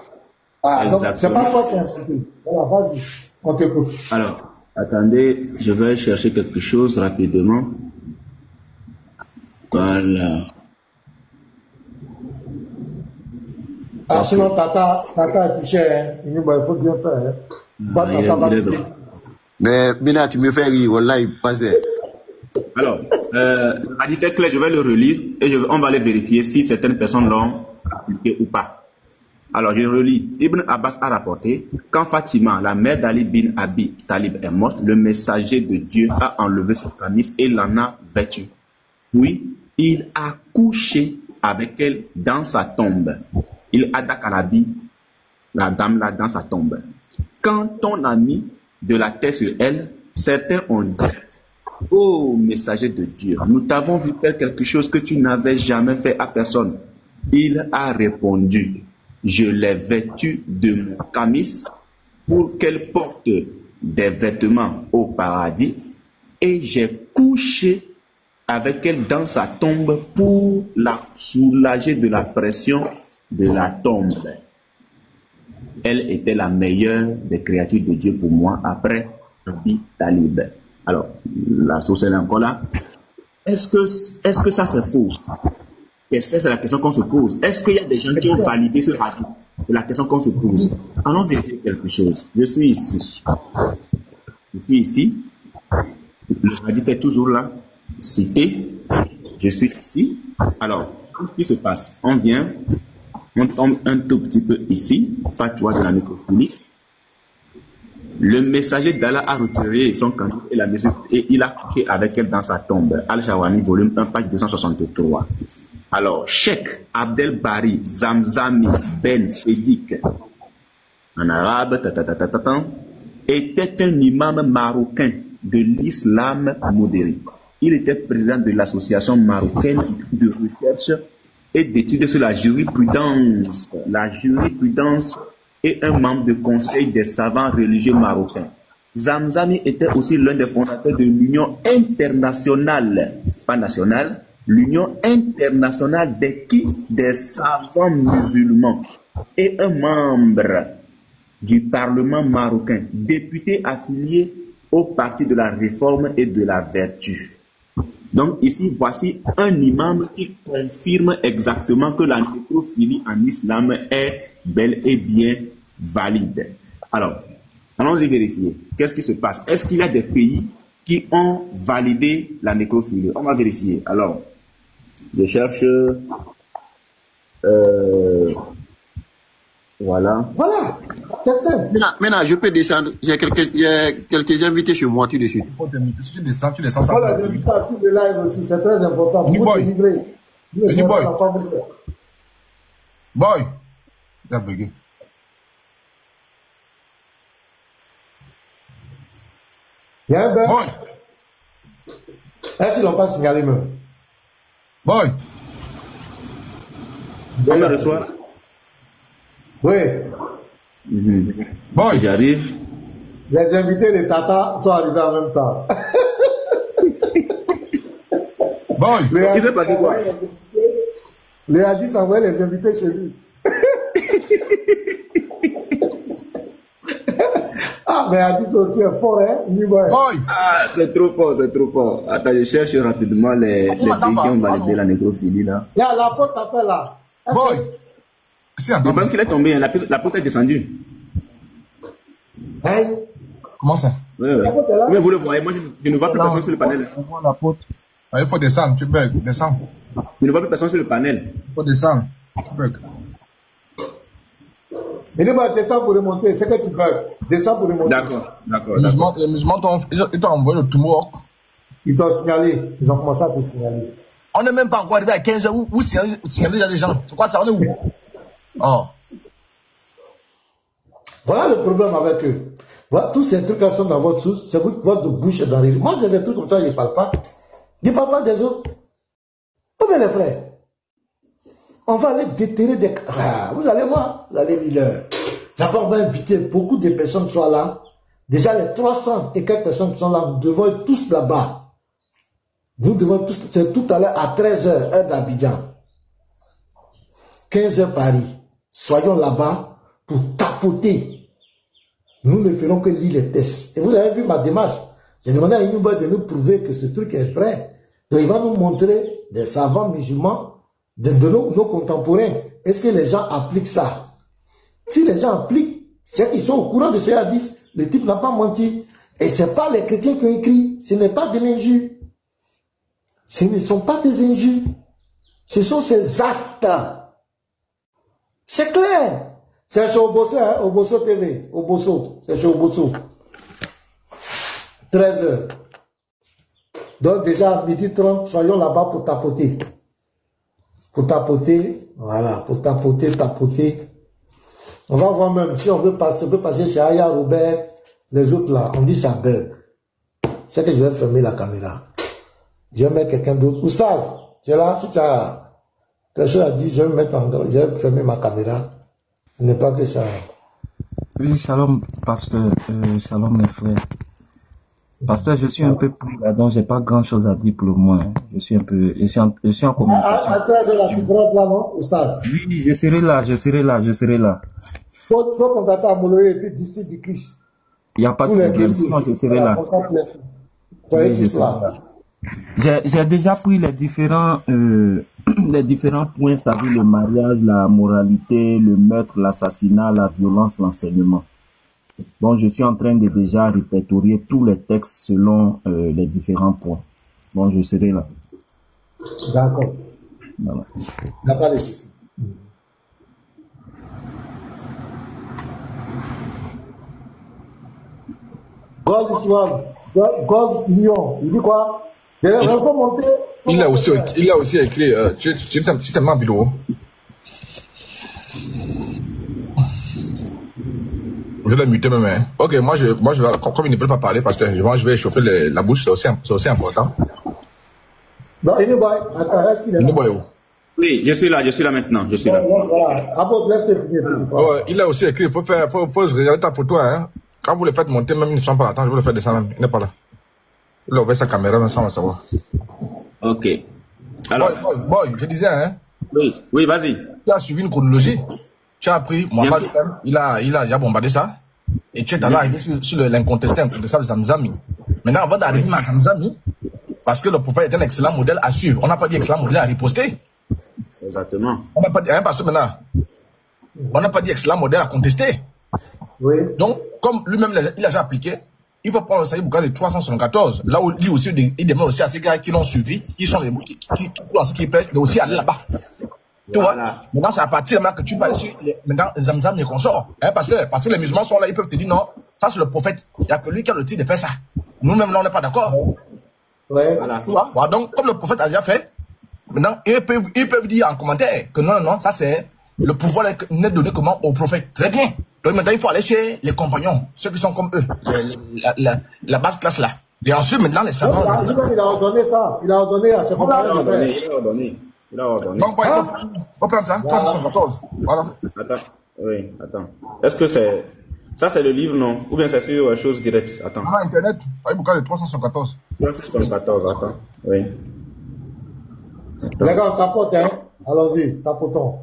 Ah, donc c'est pas toi qui as appliqué. Voilà, vas-y, on t'écoute. Alors, attendez, je vais chercher quelque chose rapidement. Voilà. Ah, sinon, Tata a touché, hein. Il faut bien faire. Hein. Mais, Bina, tu me fais rire, voilà, il passe there. Alors, hadith est clair, je vais le relire et on va aller vérifier si certaines personnes l'ont appliqué ou pas. Alors, je relis. Ibn Abbas a rapporté, quand Fatima, la mère d'Ali bin Abi Talib, est morte, le messager de Dieu a enlevé son camis et l'en a vêtu. Puis, il a couché avec elle dans sa tombe. Il a dakalabi la dame là dans sa tombe. Quand on a mis de la terre sur elle, certains ont dit, ô messager de Dieu, nous t'avons vu faire quelque chose que tu n'avais jamais fait à personne. Il a répondu, je l'ai vêtue de mon camis pour qu'elle porte des vêtements au paradis et j'ai couché avec elle dans sa tombe pour la soulager de la pression de la tombe. Elle était la meilleure des créatures de Dieu pour moi après Abi Talib. Alors, la source est encore là. Est-ce que ça c'est faux? C'est la question qu'on se pose. Est-ce qu'il y a des gens qui ont validé ce hadith? C'est la question qu'on se pose. Allons vérifier quelque chose. Je suis ici. Le hadith est toujours là, cité. Je suis ici. Alors, qu'est-ce qui se passe? On vient, on tombe un tout petit peu ici, fatwa de la nécrophilie. Le messager d'Allah a retiré son camis et il a couché avec elle dans sa tombe. Al-Shawani, volume 1, page 263. Alors, Cheikh Abdel Bari Zamzami Ben Sedik, en arabe, était un imam marocain de l'islam modéré. Il était président de l'association marocaine de recherche et d'études sur la jurisprudence. La jurisprudence et un membre de conseil des savants religieux marocains. Zamzami était aussi l'un des fondateurs de l'Union internationale, pas nationale, l'Union internationale des savants musulmans et un membre du Parlement marocain, député affilié au Parti de la Réforme et de la Vertu. Donc ici, voici un imam qui confirme exactement que la nécrophilie en islam est bel et bien valide. Alors, allons-y vérifier. Qu'est-ce qui se passe? Est-ce qu'il y a des pays qui ont validé la nécrophilie? On va vérifier. Alors, je cherche... voilà. Voilà, c'est simple. Maintenant, je peux descendre. J'ai quelques invités chez moi, tout de suite. Si tu descends, tu descends ça. Voilà, l'invitation de live aussi, c'est très important. Ni Pour boy. délivrer. Ni boy. Boy. Il a bugué. Il y a un bug. Boy. Est-ce qu'ils l'ont pas signalé même? Boy. On me reçoit. Oui. Boy. J'arrive. Les invités de Tata sont arrivés en même temps. Boy. Il s'est passé quoi? Léa dit s'envoyer les invités chez lui. Ah, mais Adis aussi est fort, hein? Boy. Ah, c'est trop fort, c'est trop fort. Attends, je cherche rapidement les pays qui ont validé la nécrophilie là. Il y a la porte t'appelle là. Boy. Je pense qu'il est tombé, hein. La porte est descendue. Hein? Comment ça? Oui, oui. Mais vous le voyez, moi je ne vois plus personne sur le panel. On voit la porte. Ah, il faut descendre, tu bugs. Descends. Je ne vois plus personne sur le panel. Il faut descendre. Tu bugs. Mais ne pas descendre pour remonter, c'est que tu bugs. Descends pour remonter. D'accord, d'accord. Les musulmans ils t'ont envoyé le tumor. Ils t'ont signalé. Ils ont commencé à te signaler. On n'est même pas encore arrivé à 15h. Où signalez déjà les gens? C'est quoi ça? On est où? Oh. Voilà le problème avec eux. Voilà, tous ces trucs-là sont dans votre source, c'est votre bouche dans les... Moi, j'ai des trucs comme ça, je ne parle pas. Je ne parle pas des autres. Oh, mais les frères, on va aller déterrer des... Ah, vous allez voir, vous allez lire. D'abord, on va inviter beaucoup de personnes qui sont là. Déjà, les 300 et quelques personnes qui sont là, nous devons être tous là-bas. Nous devons tous... C'est tout à l'heure à 13h, heure d'Abidjan. 15h Paris. Soyons là-bas pour tapoter. Nous ne ferons que lire les tests. Et vous avez vu ma démarche. J'ai demandé à Inouba de nous prouver que ce truc est vrai. Donc il va nous montrer des savants musulmans, de nos contemporains. Est-ce que les gens appliquent ça? Si les gens appliquent, c'est qu'ils sont au courant de ce hadith. Le type n'a pas menti. Et ce n'est pas les chrétiens qui ont écrit. Ce n'est pas de l'injure. Ce ne sont pas des injures. Ce sont ces actes. C'est clair. C'est chez Obosso, hein? Obosso TV. Obosso. C'est chez Obosso. 13h. Donc déjà à 12h30, soyons là-bas pour tapoter. Pour tapoter. Voilà. Pour tapoter. On va voir même si on peut passer chez Aya, Robert, les autres là. On dit ça bug. C'est que je vais fermer la caméra. Je vais mettre quelqu'un d'autre. Oustaz, tu es là? Si tu as quelque chose à dire, je vais me mettre en dehors. Je vais fermer ma caméra. Ce n'est pas que ça. Oui, shalom, pasteur. Shalom, mes frères. Pasteur, je suis un peu pris là, donc j'ai pas grand chose à dire pour le moment. Hein. Je suis en communication. À 13h, la figurante là, non, Oustaz? Oui, je serai là. Faut contacter à Moloye et puis d'ici du Christ. Il n'y a pas de problème, sinon je serai là. Soyez tous là. J'ai déjà pris les différents points, c'est-à-dire le mariage, la moralité, le meurtre, l'assassinat, la violence, l'enseignement. Donc, je suis en train de déjà répertorier tous les textes selon les différents points. Bon, je serai là. D'accord. Voilà. D'accord, les soucis. God is one. God is Lyon. Il dit quoi? Il a aussi écrit, tu t'es mis en vidéo. Je l'ai muté même. Hein. Ok, moi je comme il ne peut pas parler parce que je vais chauffer la bouche, c'est aussi important. Non, attends, est-ce qu'il est là? Oui, je suis là maintenant, je suis là. Voilà. Abord, laisse-le finir. Il a aussi écrit, faut regarder ta photo, hein. Quand vous le faites monter, même ils ne sont pas là. Attends, je vais le faire descendre même. Il n'est pas là. Il a ouvert sa caméra, mais ça on va savoir. Ok. Alors. Boy, je disais, hein. Oui, vas-y. Tu as suivi une chronologie. Tu as appris, Mohamed, il a déjà bombardé ça. Et tu es allé arriver sur l'incontesté, incontestable Zamzami. Maintenant, avant d'arriver à Zamzami, parce que le prophète est un excellent modèle à suivre. On n'a pas dit excellent modèle à riposter. Exactement. On n'a pas dit, hein, parce que maintenant, on n'a pas dit excellent modèle à contester. Oui. Donc, comme lui-même, il a déjà appliqué, il va prendre le Sahih Bukhari de 374. Là où lui aussi, il demande aussi à ces gars qui l'ont suivi, qui sont les qui prêchent, mais aussi aller là-bas. Tu vois? Maintenant, c'est à partir de là que tu vas aller sur maintenant, Zamzam et consorts. Hein, parce que les musulmans sont là, ils peuvent te dire non, ça c'est le prophète. Il n'y a que lui qui a le titre de faire ça. Nous-mêmes, là, on n'est pas d'accord. Ouais. Voilà. Tu vois? Voilà. Donc, comme le prophète a déjà fait, maintenant, ils peuvent dire en commentaire que non, ça c'est le pouvoir n'est donné comment au prophète. Très bien. Donc maintenant, il faut aller chez les compagnons, ceux qui sont comme eux, la basse classe là. Et ensuite, maintenant, les savants. Il a ordonné ça. Il a ordonné à ses compagnons de faire. Il a ordonné. Donc, il faut prendre ça, 374. Voilà. Attends. Est-ce que c'est... Ça, c'est le livre, non? Ou bien c'est sur chose directe? Attends. On a Internet, il y a de 374. 374, attends. Oui. Les gars, on tapote, hein. Allons-y, tapotons.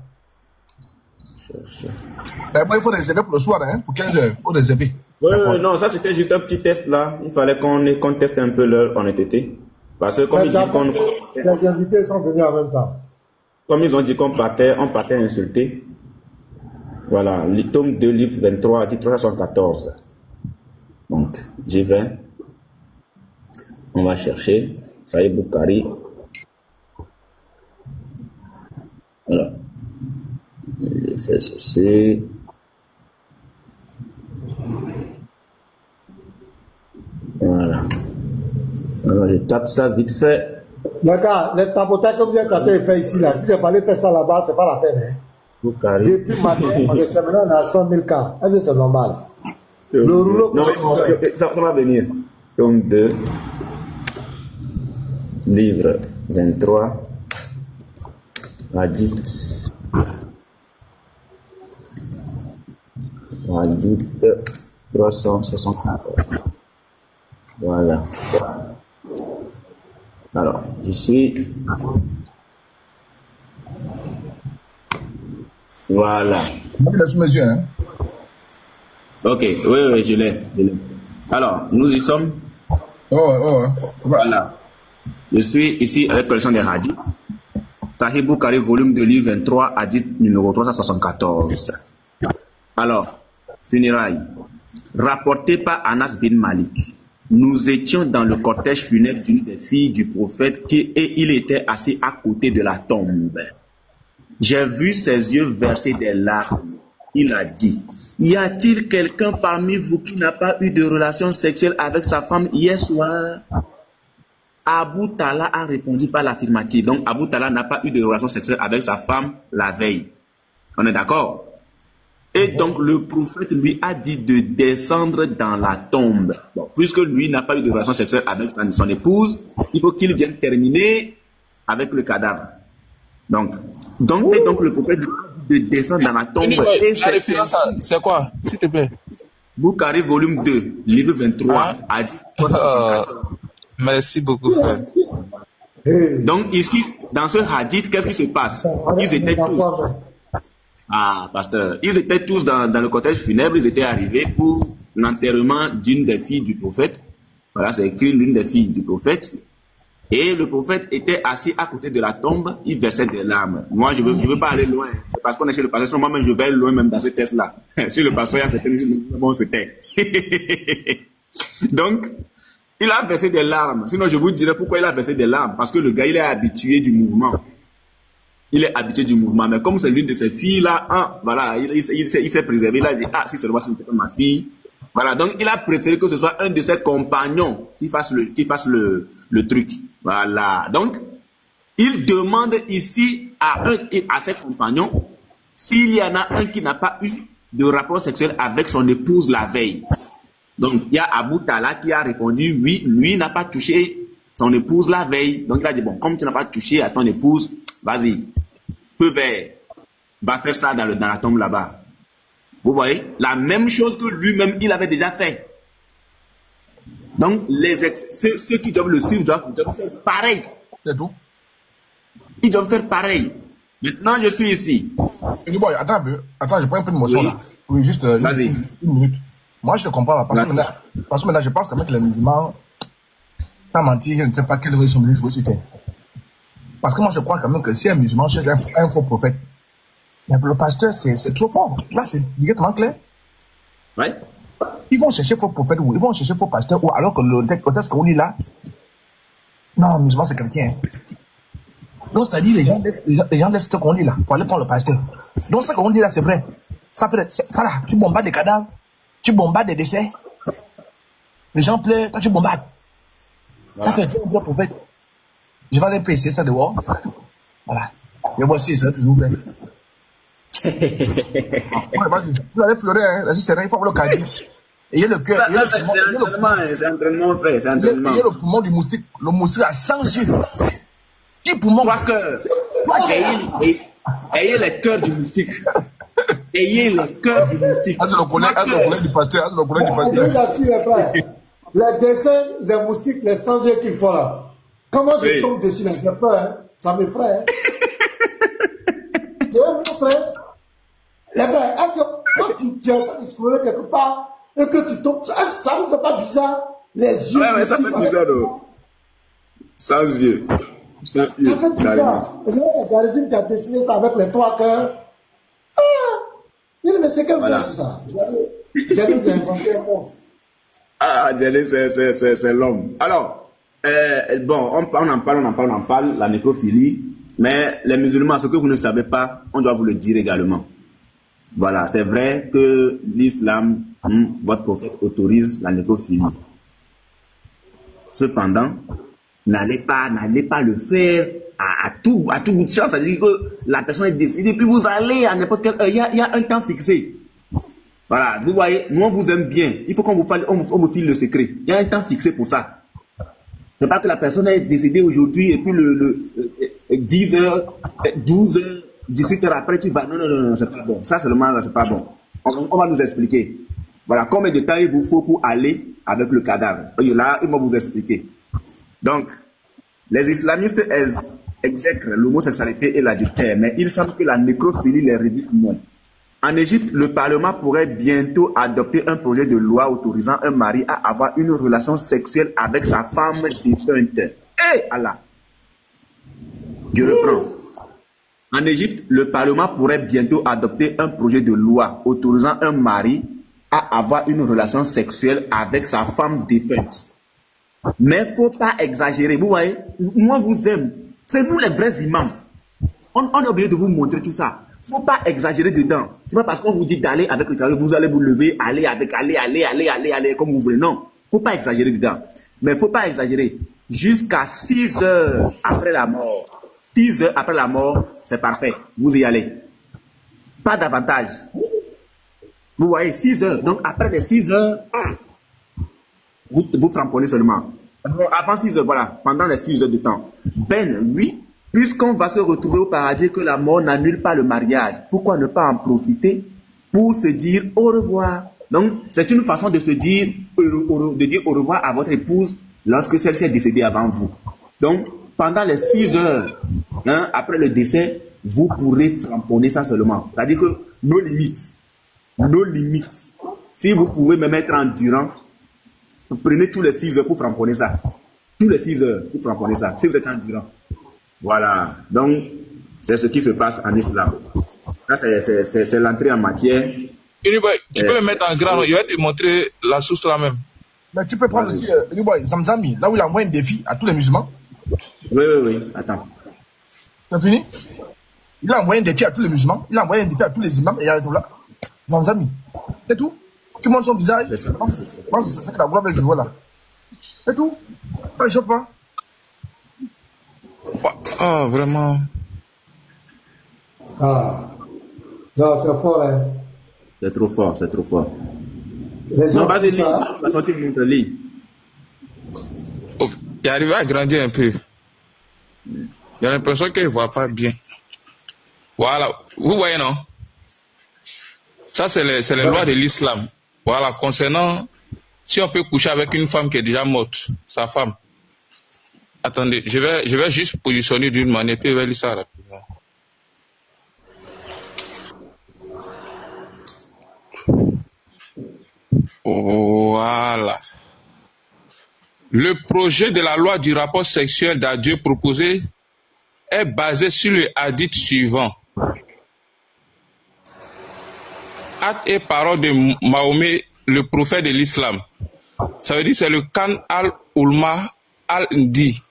Ben, moi, il faut réserver pour le soir, hein, pour 15 heures. Il faut réserver. Oui, non, ça c'était juste un petit test là. Il fallait qu'on teste un peu leur honnêteté. Parce que comme ils disent qu'on... Les invités sont venus en même temps. Comme ils ont dit qu'on partait insulter. Voilà, le tome 2, livre 23, titre 314. Donc, j'y vais. On va chercher. Sahih Bukhari. Voilà. Je fais ceci. Voilà. Alors, je tape ça vite fait. Les gars, les tapotages que vous êtes en train de faire ici, là, si c'est pas aller faire ça là-bas, c'est pas la peine, hein. Bukhari. Depuis matin, on est maintenant à 100 000 cas. Est-ce que c'est normal? Le rouleau. Non, ça va venir. Tome 2, livre 23, Hadith 364. Voilà. Alors, je suis... Voilà. Moi, je l'ai sous mes yeux, hein. Ok, oui, je l'ai. Alors, nous y sommes. Oh. Voilà. Je suis ici avec la collection des hadiths. Sahih Bukhari, volume 2, livre 23, hadith numéro 374. Alors, funérailles. Rapporté par Anas bin Malik. Nous étions dans le cortège funèbre d'une des filles du prophète et il était assis à côté de la tombe. J'ai vu ses yeux verser des larmes. Il a dit, y a-t-il quelqu'un parmi vous qui n'a pas eu de relation sexuelle avec sa femme hier soir? Abu Talha a répondu par l'affirmative. Donc Abu Talha n'a pas eu de relation sexuelle avec sa femme la veille. On est d'accord? Et donc le prophète lui a dit de descendre dans la tombe. Bon, puisque lui n'a pas eu de relation sexuelle avec son épouse, il faut qu'il vienne terminer avec le cadavre. Donc le prophète lui a dit de descendre dans la tombe. Et la référence, c'est quoi, s'il te plaît? Bukhari, volume 2, livre 23, à 364. Merci beaucoup, frère. Donc ici, dans ce hadith, qu'est-ce qui se passe? Ils étaient tous... pasteur, ils étaient tous dans le cortège funèbre, ils étaient arrivés pour l'enterrement d'une des filles du prophète. Voilà, c'est écrit l'une des filles du prophète. Et le prophète était assis à côté de la tombe, il versait des larmes. Moi, je veux pas aller loin. C'est parce qu'on est chez le pasteur. Moi-même, je vais aller loin même dans ce test-là. Sur le pasteur, il y a certaines choses, bon, c'était. Donc, il a versé des larmes. Sinon, je vous dirais pourquoi il a versé des larmes. Parce que le gars, il est habitué du mouvement. Il est habitué du mouvement. Mais comme c'est l'une de ses filles-là, voilà, il s'est préservé. Il a dit, si seulement c'était ma fille. Voilà, donc il a préféré que ce soit un de ses compagnons qui fasse le truc. Voilà, donc il demande ici à ses compagnons s'il y en a un qui n'a pas eu de rapport sexuel avec son épouse la veille. Donc il y a Abu Talha qui a répondu oui, lui n'a pas touché son épouse la veille. Donc il a dit bon, comme tu n'as pas touché à ton épouse, vas-y, peu vert, va faire ça dans la tombe là-bas. Vous voyez, la même chose que lui-même, il avait déjà fait. Donc, ceux qui doivent le suivre doivent faire pareil. C'est tout. Ils doivent faire pareil. Maintenant, je suis ici. Attends, je prends un peu de motion là. Oui, juste vas-y. Une minute. Moi, je te comprends là. Parce que maintenant, je pense qu'avec les musulmans, sans mentir, je ne sais pas quelle raison ils sont venus jouer sur terre. Parce que moi, je crois quand même que si un musulman cherche un faux prophète, mais le pasteur, c'est trop fort. Là, c'est directement clair. Ouais. Ils vont chercher faux prophètes ou ils vont chercher faux pasteurs ou alors que le texte qu'on lit là, non, musulman c'est chrétien. Donc c'est-à-dire les gens laissent ce qu'on lit là pour aller prendre le pasteur. Donc ce qu'on dit là c'est vrai. Ça peut être ça là, tu bombardes des cadavres, tu bombardes des décès. Les gens pleurent, toi tu bombardes. Voilà. Ça peut être un vrai prophète. Je vais aller presser ça dehors. Voilà. Et voici, ça toujours vrai. Vous allez pleurer, hein. La juste, il faut avoir le caddie. Ayez le cœur. C'est entraînement, frère. C'est entraînement. Ayez le poumon du moustique. Le moustique a 100 yeux. 10 poumons. 3 cœurs. Ayez les cœurs du moustique. Ayez le cœur du moustique. Ah, c'est le collègue du pasteur. Ah, c'est le collègue du pasteur. Les dessins, les moustiques, les 100 yeux qu'il faut là. Comment je tombe dessus là? J'ai peur, hein? Ça m'effraie. Hein? C'est un monstre, hein? Les frères, est-ce que quand tu es en train de scroller quelque part et que tu tombes, ça ne fait pas bizarre? Les yeux. Ouais, ça fait bizarre, non? Sans yeux. Ça fait bizarre. C'est vrai que Garizim qui a dessiné ça avec les 3 cœurs. Ah! Il dit, mais c'est quel monstre ça? J'ai dit, inventé un monstre. Ah, c'est l'homme. Alors, bon, on en parle, la nécrophilie, mais les musulmans, ce que vous ne savez pas, on doit vous le dire également. Voilà, c'est vrai que l'islam, votre prophète autorise la nécrophilie. Cependant, n'allez pas le faire à tout bout de champ, c'est-à-dire que la personne est décédée, puis vous allez à n'importe quel heure, il y a un temps fixé. Voilà, vous voyez, nous on vous aime bien, il faut qu'on vous file le secret. Il y a un temps fixé pour ça. C'est pas que la personne est décédée aujourd'hui et puis le 10h, 12h, 18h après tu vas. Non, c'est pas bon. Ça seulement, c'est pas bon. On va nous expliquer. Voilà, combien de temps il vous faut pour aller avec le cadavre. Et là, ils vont vous expliquer. Donc, les islamistes exècrent l'homosexualité et l'adultère, mais il semble que la nécrophilie les rebute moins. En Égypte, le Parlement pourrait bientôt adopter un projet de loi autorisant un mari à avoir une relation sexuelle avec sa femme défunte. Eh Allah! Je reprends. En Égypte, le Parlement pourrait bientôt adopter un projet de loi autorisant un mari à avoir une relation sexuelle avec sa femme défunte. Mais il ne faut pas exagérer. Vous voyez, moi je vous aime. C'est nous les vrais imams. On est obligé de vous montrer tout ça. Il ne faut pas exagérer dedans. C'est pas parce qu'on vous dit d'aller avec le travail, vous allez vous lever, aller, comme vous voulez. Non, il ne faut pas exagérer dedans. Mais il ne faut pas exagérer. Jusqu'à 6 heures après la mort. 6 heures après la mort, c'est parfait. Vous y allez. Pas davantage. Vous voyez, 6 heures. Donc après les 6 heures, vous frapponnez seulement. Avant 6 heures, voilà. Pendant les 6 heures de temps. Oui. Puisqu'on va se retrouver au paradis que la mort n'annule pas le mariage, pourquoi ne pas en profiter pour se dire au revoir? Donc, c'est une façon de se dire, au revoir à votre épouse lorsque celle-ci est décédée avant vous. Donc, pendant les 6 heures, après le décès, vous pourrez framponner ça seulement. C'est-à-dire que nos limites. Si vous pouvez me mettre en durant, prenez tous les 6 heures pour framponner ça. Tous les 6 heures pour framponner ça, si vous êtes en durant. Voilà, donc c'est ce qui se passe en islam. Là, c'est l'entrée en matière. Tu peux me mettre en grand, je vais te montrer la source là même. Mais tu peux prendre aussi Zamzami, là où il envoie un défi à tous les musulmans. Oui, attends. C'est fini? Il a envoyé un défi à tous les musulmans, il a envoyé un défi à tous les imams et il y a tout là. Zamzami, c'est tout. Tu montres son visage. Moi, c'est que la gloire je vois là. C'est tout. Ça ne chauffe pas. Ah, vraiment. Ah. Non, c'est fort, hein. C'est trop fort. Les gens vas-y, ça. va sortir notre lit. Il est arrivé à grandir un peu. J'ai l'impression qu'il ne voit pas bien. Voilà. Vous voyez, non? Ça, c'est les lois de l'islam. Voilà. Concernant si on peut coucher avec une femme qui est déjà morte, sa femme. Attendez, je vais juste positionner d'une manière, puis je vais lire ça rapidement. Voilà. Le projet de la loi du rapport sexuel d'adieu proposé est basé sur le hadith suivant. acte et parole de Mahomet, le prophète de l'islam. Ça veut dire c'est le Khan al-Ulma al-Ndi,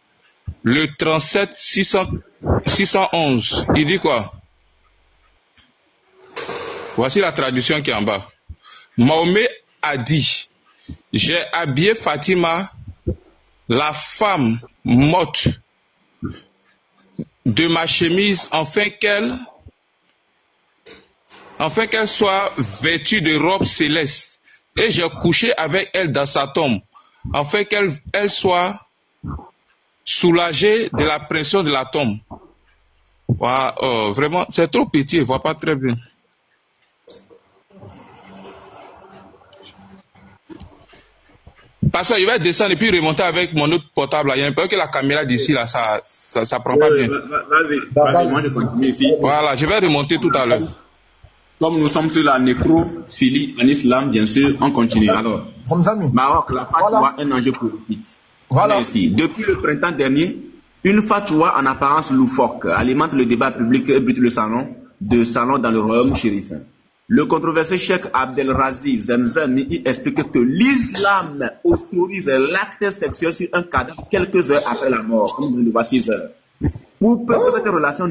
le 37 611. Il dit quoi? Voici la traduction qui est en bas. Mahomet a dit, j'ai habillé Fatima, la femme morte, de ma chemise, afin qu'elle soit vêtue de robes célestes, et j'ai couché avec elle dans sa tombe, afin qu'elle soit soulagée de la pression de la tombe. Voilà, vraiment, c'est trop petit, je ne vois pas très bien. Parce que je vais descendre et puis remonter avec mon autre portable. Il y a un peu que la caméra d'ici, là, ça prend pas bien. Vas-y, moi je continue ici. Voilà, je vais remonter tout à l'heure. Comme nous sommes sur la nécrophilie en islam, bien sûr, on continue. Alors, Maroc, la fatwa, un enjeu politique. Voilà. Merci. Depuis le printemps dernier, une fatwa en apparence loufoque alimente le débat public et bute le salon dans le royaume chérifin. Le controversé Cheikh Abdelrazi Zemzemi y explique que l'islam autorise l'acte sexuel sur un cadavre quelques heures après la mort, comme nous le voit 6 heures. Pour peu que cette relation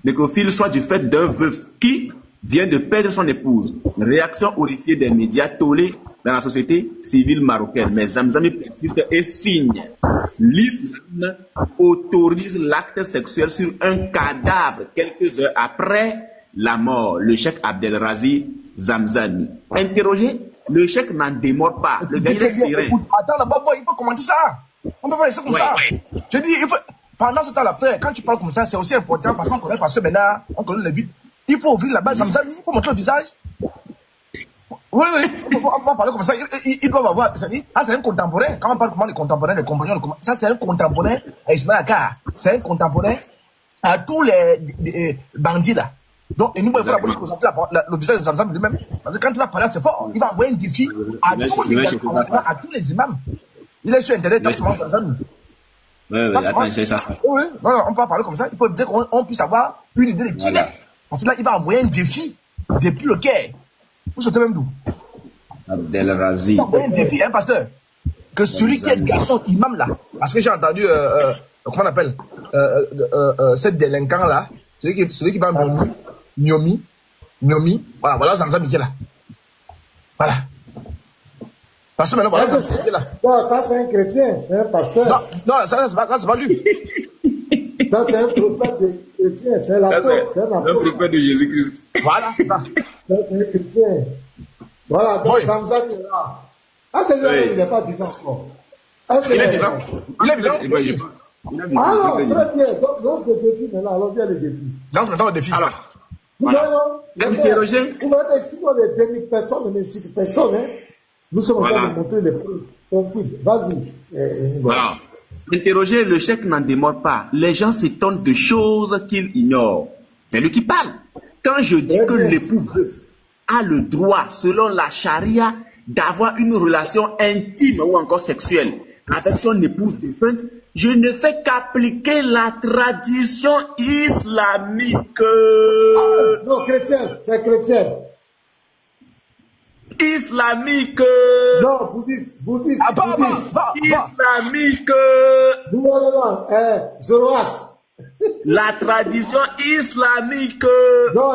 nécrophile soit du fait d'un veuf qui vient de perdre son épouse. Réaction horrifiée des médias tollés dans la société civile marocaine. Mais Zamzami persiste et signe. L'islam autorise l'acte sexuel sur un cadavre quelques heures après la mort. Le cheikh Abdelrazi Zamzami. Interrogé, le cheikh n'en démord pas. Le direct syrien. Attends, là-bas, il faut commenter ça. On peut pas laisser comme ça. Je dis, il faut... Pendant ce temps-là, frère, quand tu parles comme ça, c'est aussi important parce qu'on connaît, parce que maintenant, on connaît les vides. Il faut ouvrir la base, Zamzami, il faut montrer le visage. Oui, on va parler comme ça. Ils doivent avoir, c'est un contemporain. Quand on parle comment les contemporains, les compagnons, ça c'est un contemporain à Ismaël Akka. C'est un contemporain à tous les bandits là. Donc, et nous, il faut présenter le visage de Zamzami lui-même. Parce que quand il va parler, c'est fort. Il va envoyer un défi à tous les imams. Il est sur Internet, Zamzami. Attends, c'est ça. Oui, non, on peut pas parler comme ça. Il faut dire qu'on puisse avoir une idée de qui il est. Parce que là, il va envoyer un défi depuis le Caire. Vous sortez même d'où? Abdelrazi. Il va envoyer un défi, hein, pasteur. Que celui qui est garçon imam là. Parce que j'ai entendu, comment on appelle, ce délinquant là, celui qui va Nyomi. Voilà, Zamzami qui est là. Voilà. Parce que maintenant, voilà, ça c'est un chrétien, c'est un pasteur. Non, ça c'est pas lui. Ça c'est un prophète de chrétien, c'est l'apôtre. C'est un prophète de Jésus-Christ. Voilà, c'est ça. C'est un chrétien. Voilà, donc Zamzami est là. Ah, c'est lui, il n'est pas vivant encore. Il est vivant. Il est vivant. Alors, très bien. Donc, lance des défis maintenant. Allons-y à les défis. Lance maintenant le défi. Alors, nous voyons, interroger. Vous voyez, si on les dénigre personne, ne cite personne, hein. Nous sommes en train de montrer les preuves. Tranquille, vas-y. Voilà. Interroger, le cheikh n'en démord pas. Les gens s'étonnent de choses qu'ils ignorent. C'est lui qui parle. Quand je dis que l'époux veuf a le droit, selon la charia, d'avoir une relation intime ou encore sexuelle avec son épouse défunte, je ne fais qu'appliquer la tradition islamique. Non, chrétienne, c'est chrétienne. Islamique. Non, bouddhiste. Islamique. Non, Zoroastre. La tradition islamique. Non,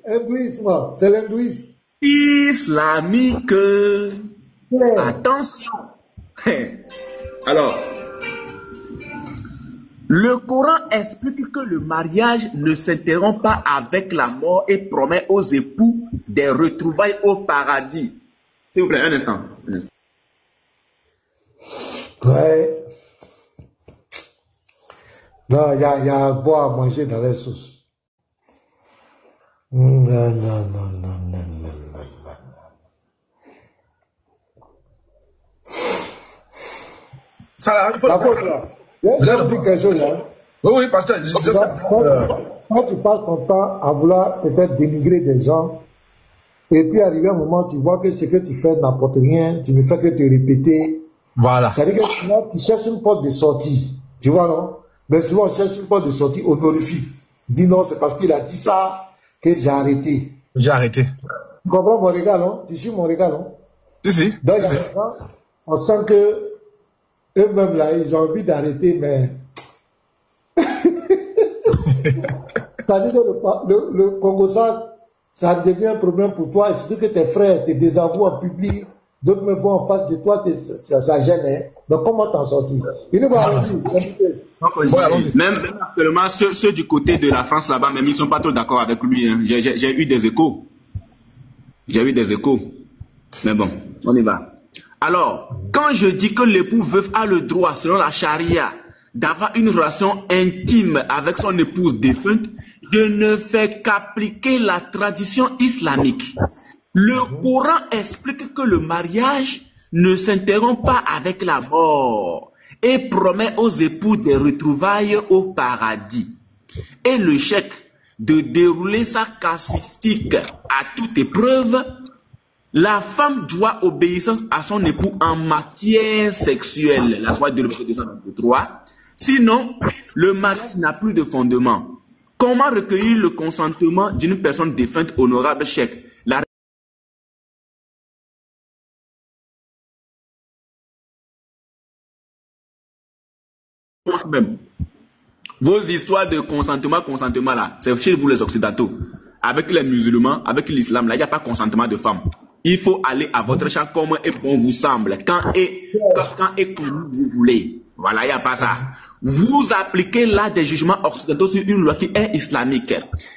hindouisme. C'est l'hindouisme. Islamique. Ouais. Attention. Alors, le Coran explique que le mariage ne s'interrompt pas avec la mort et promet aux époux des retrouvailles au paradis. S'il vous plaît, un instant. Ouais. Non, il y a à boire, à manger dans les sauces. Non. Ça, il faut quelque chose, hein. Oui, pasteur. Quand tu passes ton temps à vouloir peut-être dénigrer des gens, et puis arrivé un moment, tu vois que ce que tu fais n'apporte rien, tu ne fais que te répéter. Voilà. C'est-à-dire que là, tu cherches une porte de sortie. Tu vois, non? Mais souvent, on cherche une porte de sortie honorifique. Dis non, c'est parce qu'il a dit ça que j'ai arrêté. J'ai arrêté. Tu comprends mon regard, non? Tu suis mon regard, non? Si. Donc, on sent que eux-mêmes, là, ils ont envie d'arrêter, mais... Ça dit que le Congo, ça devient un problème pour toi, et surtout que tes frères te désavouent en public, d'autres me voient en face de toi, ça gêne. Hein? Donc, comment t'en sortir? Il nous va même actuellement, ceux du côté de la France là-bas, même ils ne sont pas trop d'accord avec lui. Hein. J'ai eu des échos. Mais bon, on y va. Alors, quand je dis que l'époux veuf a le droit, selon la charia, d'avoir une relation intime avec son épouse défunte, je ne fais qu'appliquer la tradition islamique. Le Coran explique que le mariage ne s'interrompt pas avec la mort et promet aux époux des retrouvailles au paradis. Et le cheikh de dérouler sa casuistique à toute épreuve, la femme doit obéissance à son époux en matière sexuelle, la loi de 223. Sinon, le mariage n'a plus de fondement. Comment recueillir le consentement d'une personne défunte, honorable cheikh? La réponse même. Vos histoires de consentement là, c'est chez vous les occidentaux. Avec les musulmans, avec l'islam, là, il n'y a pas consentement de femme. Il faut aller à votre champ comme et bon vous semble, quand et comme vous voulez. Voilà, il n'y a pas ça. Vous appliquez là des jugements occidentaux sur une loi qui est islamique.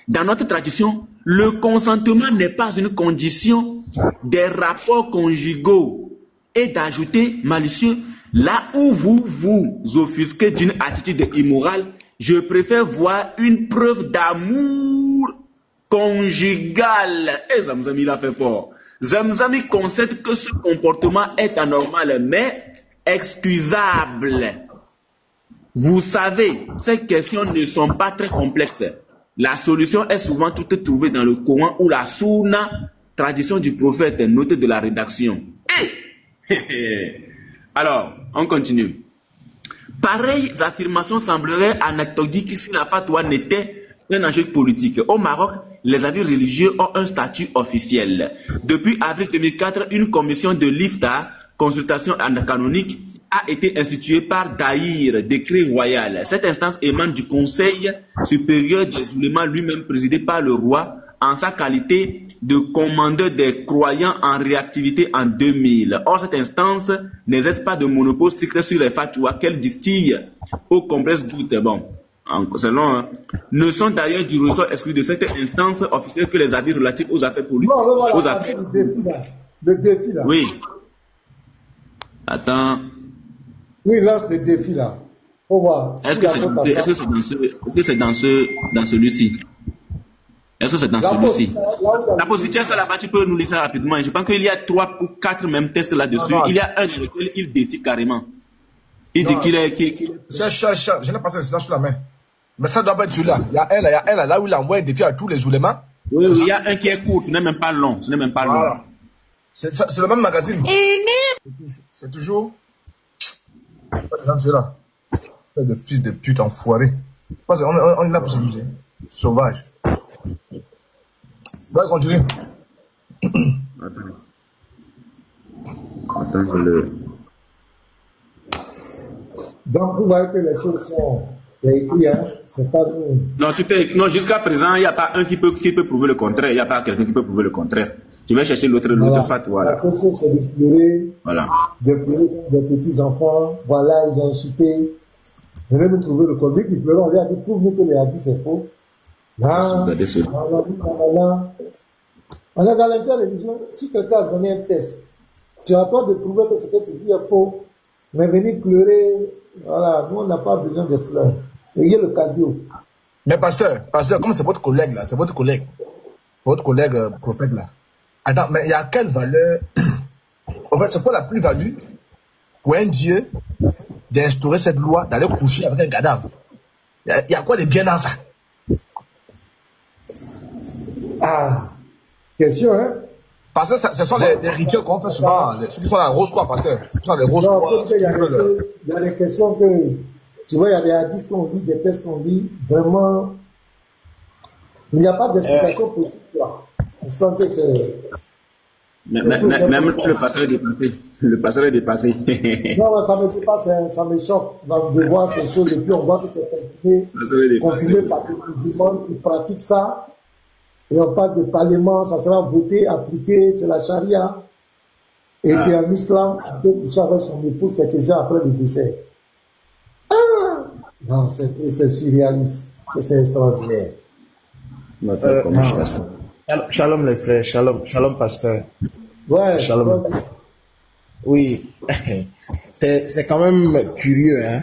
Dans notre tradition, le consentement n'est pas une condition des rapports conjugaux. Et d'ajouter malicieux, là où vous vous offusquez d'une attitude immorale, je préfère voir une preuve d'amour conjugal. Et Zamzami l'a fait fort. Zamzami concède que ce comportement est anormal, mais excusable. Vous savez, ces questions ne sont pas très complexes. La solution est souvent toute trouvée dans le Coran ou la Sunna, tradition du prophète, note de la rédaction. Alors, on continue. Pareilles affirmations sembleraient anecdotiques si la fatwa n'était un enjeu politique. Au Maroc, les avis religieux ont un statut officiel. Depuis avril 2004, une commission de l'IFTA, consultation canonique, a été instituée par Daïr, décret royal. Cette instance émane du Conseil supérieur des oulémas, lui-même présidé par le roi, en sa qualité de commandeur des croyants en réactivité en 2000. Or, cette instance n'exerce pas de monopole strict sur les fatwas qu'elle distille au complexe doute. Bon, selon, ne sont d'ailleurs du ressort exclu de cette instance officielle que les avis relatifs aux affaires politiques. Non, voilà, aux affaires. Le défi là. Oui. Attends. Oui, il lance des défis là. On va voir. Est-ce que c'est dans celui-ci? Est-ce que c'est dans celui-ci? La position, ça là-bas, tu peux nous lire ça rapidement. Je pense qu'il y a 3 ou 4 mêmes tests là-dessus. Il y a un dans lequel il défie carrément. Il dit qu'il est. Je n'ai pas ça sur la main. Mais ça doit pas être celui-là. Il y a un là où il envoie un défi à tous les oulémas. Oui, il y a un qui est court, ce n'est même pas long. Voilà. C'est le même magazine. C'est toujours. Pas des gens de ceux-là. De fils de pute enfoiré. Parce qu'on est là pour s'amuser. Sauvage. On va continuer. Attends, Donc, vous voyez que les choses sont écrites, hein? C'est pas nous. Non, jusqu'à présent, il n'y a pas un qui peut prouver le contraire. Il n'y a pas quelqu'un qui peut prouver le contraire. Je vais chercher l'autre fatwa. Voilà. La chose, c'est de pleurer, voilà. De pleurer des petits-enfants. Voilà, ils ont insulté. Je vais nous trouver le contraire. Dès qu'ils pleurent, on lui a dit, prouve-nous que les hadiths, c'est faux. Là, on est dans l'interréligion. Si quelqu'un a donné un test, tu as toi de prouver que ce que tu dis est faux, mais venir pleurer, voilà, nous on n'a pas besoin de pleurs. Ayez le cadio. Mais pasteur, comme c'est votre collègue là, c'est votre collègue prophète là. Attends, mais il y a quelle valeur? En fait, c'est quoi la plus-value pour un Dieu d'instaurer cette loi, d'aller coucher avec un cadavre? Il y a quoi de bien dans ça? Ah, question, hein? Parce que ce sont les rituels qu'on fait souvent, ceux qui sont dans la rose croix, pasteur. Ce sont les roses croix. Il y a des questions que, tu vois, il y a des hadiths qu'on dit, des tests qu'on dit, vraiment, il n'y a pas d'explication possible. On sent que c'est... Même le pasteur est dépassé. Le pasteur est dépassé. Non, ça me dit pas, ça me choque de voir ces choses. Et puis on voit que c'est confirmé par des musulmans qui pratiquent ça. Et on parle de parlement, ça sera voté, appliqué, c'est la charia. Et puis en islam, Abdel Boucha avec son épouse quelques heures après le décès. Ah! Non, c'est surréaliste. C'est extraordinaire. Shalom les frères, shalom pasteur. Ouais, shalom. Oui, c'est quand même curieux, hein.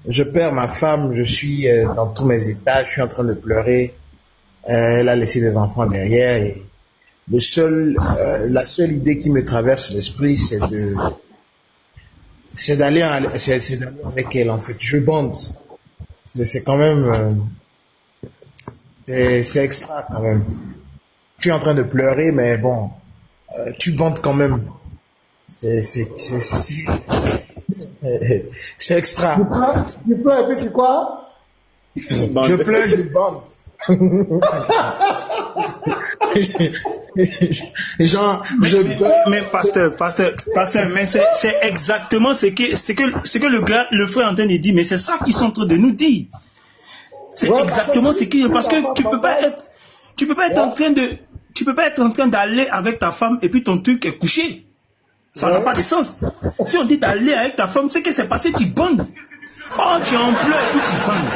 Je perds ma femme, je suis dans tous mes états, je suis en train de pleurer. Elle a laissé des enfants derrière et la seule idée qui me traverse l'esprit, c'est d'aller avec elle en fait. Je bande. C'est quand même, c'est extra quand même. Tu es en train de pleurer, mais bon, tu bandes quand même. C'est extra. Tu pleures et puis tu quoi? Je pleure, je bande. Genre, mais pasteur, mais c'est exactement ce que le frère Antoine dit, mais c'est ça qu'ils sont en train de nous dire. C'est exactement ce qu'il, parce que tu peux pas être en train d'aller avec ta femme et puis ton truc est couché. Ça n'a pas de sens. Si on dit d'aller avec ta femme, c'est que c'est passé, tu bonnes. Oh, tu en pleures et puis tu bonnes.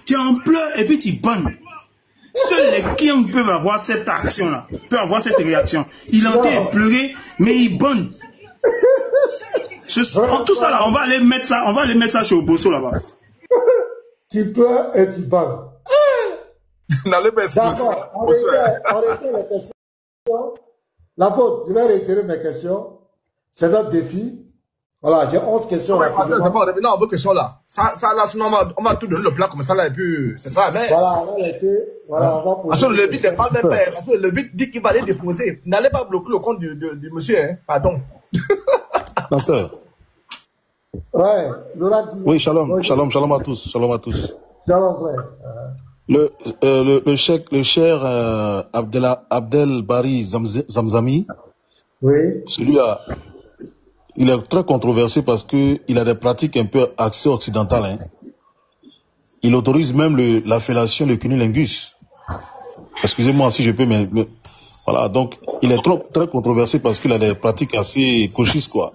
Tu en pleures et puis tu bonnes. Seuls les clients peuvent avoir cette action-là, peuvent avoir cette réaction. Il en train de pleurer, mais il bonne. Tout ça là, on va aller mettre ça chez Obosso là-bas. Tu pleures et tu bonnes. N'allez pas d'accord, on retient les questions. La faute, je vais retirer mes questions. C'est notre défi. Voilà, j'ai 11 questions. Non, on veut questions là. Ça là, sinon on va tout donner le plat comme ça là et puis c'est ça. Mais... Voilà, on va laisser. Voilà, on va poser. Parce que le but n'est pas même père. Parce que le but dit qu'il va aller déposer. N'allez pas bloquer le compte du monsieur, hein. Pardon. Pasteur. Ouais, Laura dit. Oui, shalom à tous. Shalom à tous. Shalom, frère. Le cher Abdel Bari Zamzami, oui. Celui-là, il est très controversé parce que il a des pratiques un peu axées occidentales. Hein. Il autorise même la fellation de cunnilingus. Excusez-moi si je peux, mais voilà. Donc, il est très controversé parce qu'il a des pratiques assez gauchistes, quoi.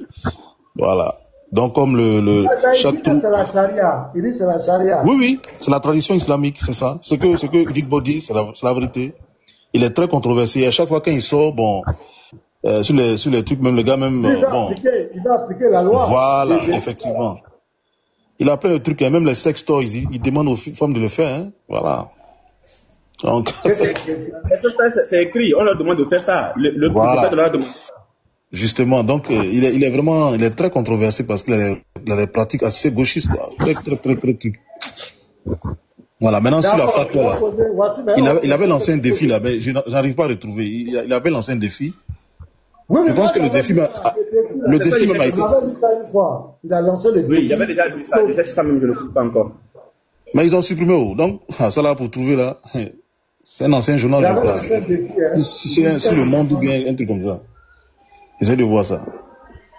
Voilà. Donc, comme il dit que c'est la charia. Il dit que c'est la charia. Oui, c'est la tradition islamique, c'est ça. C'est que Igbo dit, c'est la vérité. Il est très controversé. Et à chaque fois quand il sort, bon, sur les trucs, même le gars, même, il va appliquer la loi. Voilà, effectivement. Il a plein de trucs, et même les sex toys, il demande aux femmes de le faire, hein. Voilà. Donc. C'est écrit, on leur demande de faire ça. Le prophète leur demande ça. Justement, donc il est très controversé parce qu'il a des pratiques assez gauchistes, quoi. Très. Voilà, maintenant sur la fatwa, il avait lancé un défi là, mais j'arrive pas à le retrouver. Il avait lancé un défi. Oui, je pense que le défi même a été. Il a lancé le défi. Oui, j'avais déjà vu ça. Déjà ça même je ne trouve pas encore. Mais ils ont supprimé où? Donc ça là pour trouver là, c'est un ancien journal, je crois. Si c'est sur le monde ou bien un truc comme ça. Essayez de voir ça.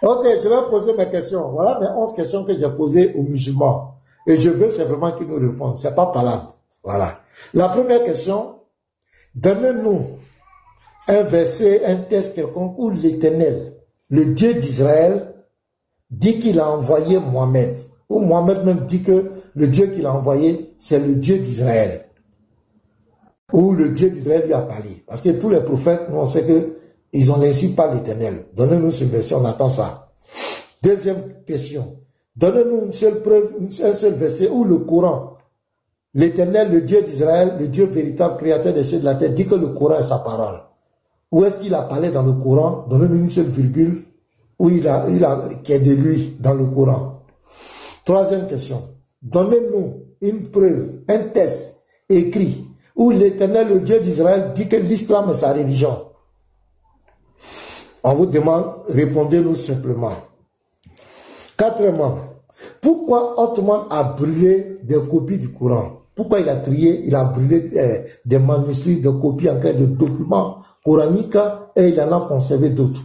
Ok, je vais poser mes questions. Voilà mes 11 questions que j'ai posées aux musulmans. Et je veux simplement qu'ils nous répondent. C'est pas palable. Voilà. La première question, donnez-nous un verset, un texte quelconque où l'Éternel, le Dieu d'Israël, dit qu'il a envoyé Mohamed. Ou Mohamed même dit que le Dieu qu'il a envoyé, c'est le Dieu d'Israël. Ou le Dieu d'Israël lui a parlé. Parce que tous les prophètes, nous on sait que ils ont l'insi par l'Éternel. Donnez-nous ce verset, on attend ça. Deuxième question. Donnez-nous une seule preuve, un seul verset où le Coran, l'Éternel, le Dieu d'Israël, le Dieu véritable, créateur des cieux et de la terre, dit que le Coran est sa parole. Où est-ce qu'il a parlé dans le Coran? Donnez-nous une seule virgule où qui est de lui dans le Coran. Troisième question. Donnez-nous une preuve, un texte écrit où l'Éternel, le Dieu d'Israël, dit que l'islam est sa religion. On vous demande, répondez-nous simplement. Quatrièmement, pourquoi Ottoman a brûlé des copies du Coran? Pourquoi il a trié, il a brûlé des manuscrits, des copies en clair de documents coraniques et il en a conservé d'autres.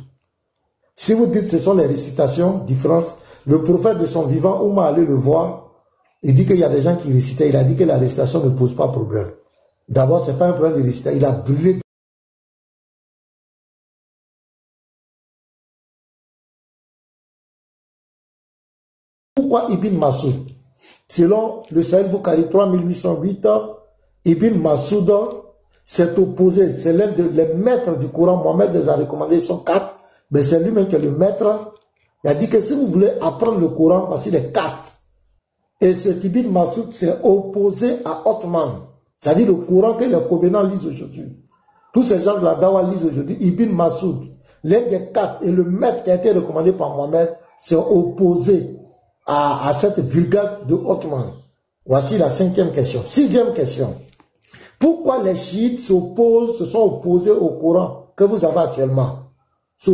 Si vous dites que ce sont les récitations, différence, le prophète de son vivant, Oumar allait le voir, il dit qu'il y a des gens qui récitaient, il a dit que la récitation ne pose pas problème. D'abord, ce n'est pas un problème de récitation, il a brûlé. Pourquoi Ibn Masoud? Selon le Sahih Bukhari 3808, Ibn Masoud s'est opposé, c'est l'un des maîtres du Coran, Mohamed les a recommandé, ils sont 4, mais c'est lui-même qui est le maître. Il a dit que si vous voulez apprendre le Coran, voici les 4. Et cet Ibn Masoud s'est opposé à Othman, c'est-à-dire le Coran que les Cobénans lisent aujourd'hui. Tous ces gens de la Dawa lisent aujourd'hui, Ibn Masoud, l'un des 4 et le maître qui a été recommandé par Mohamed, s'est opposé à cette vulgate de Othman. Voici la 5e question. 6e question. Pourquoi les chiites se sont opposés au Coran que vous avez actuellement? Se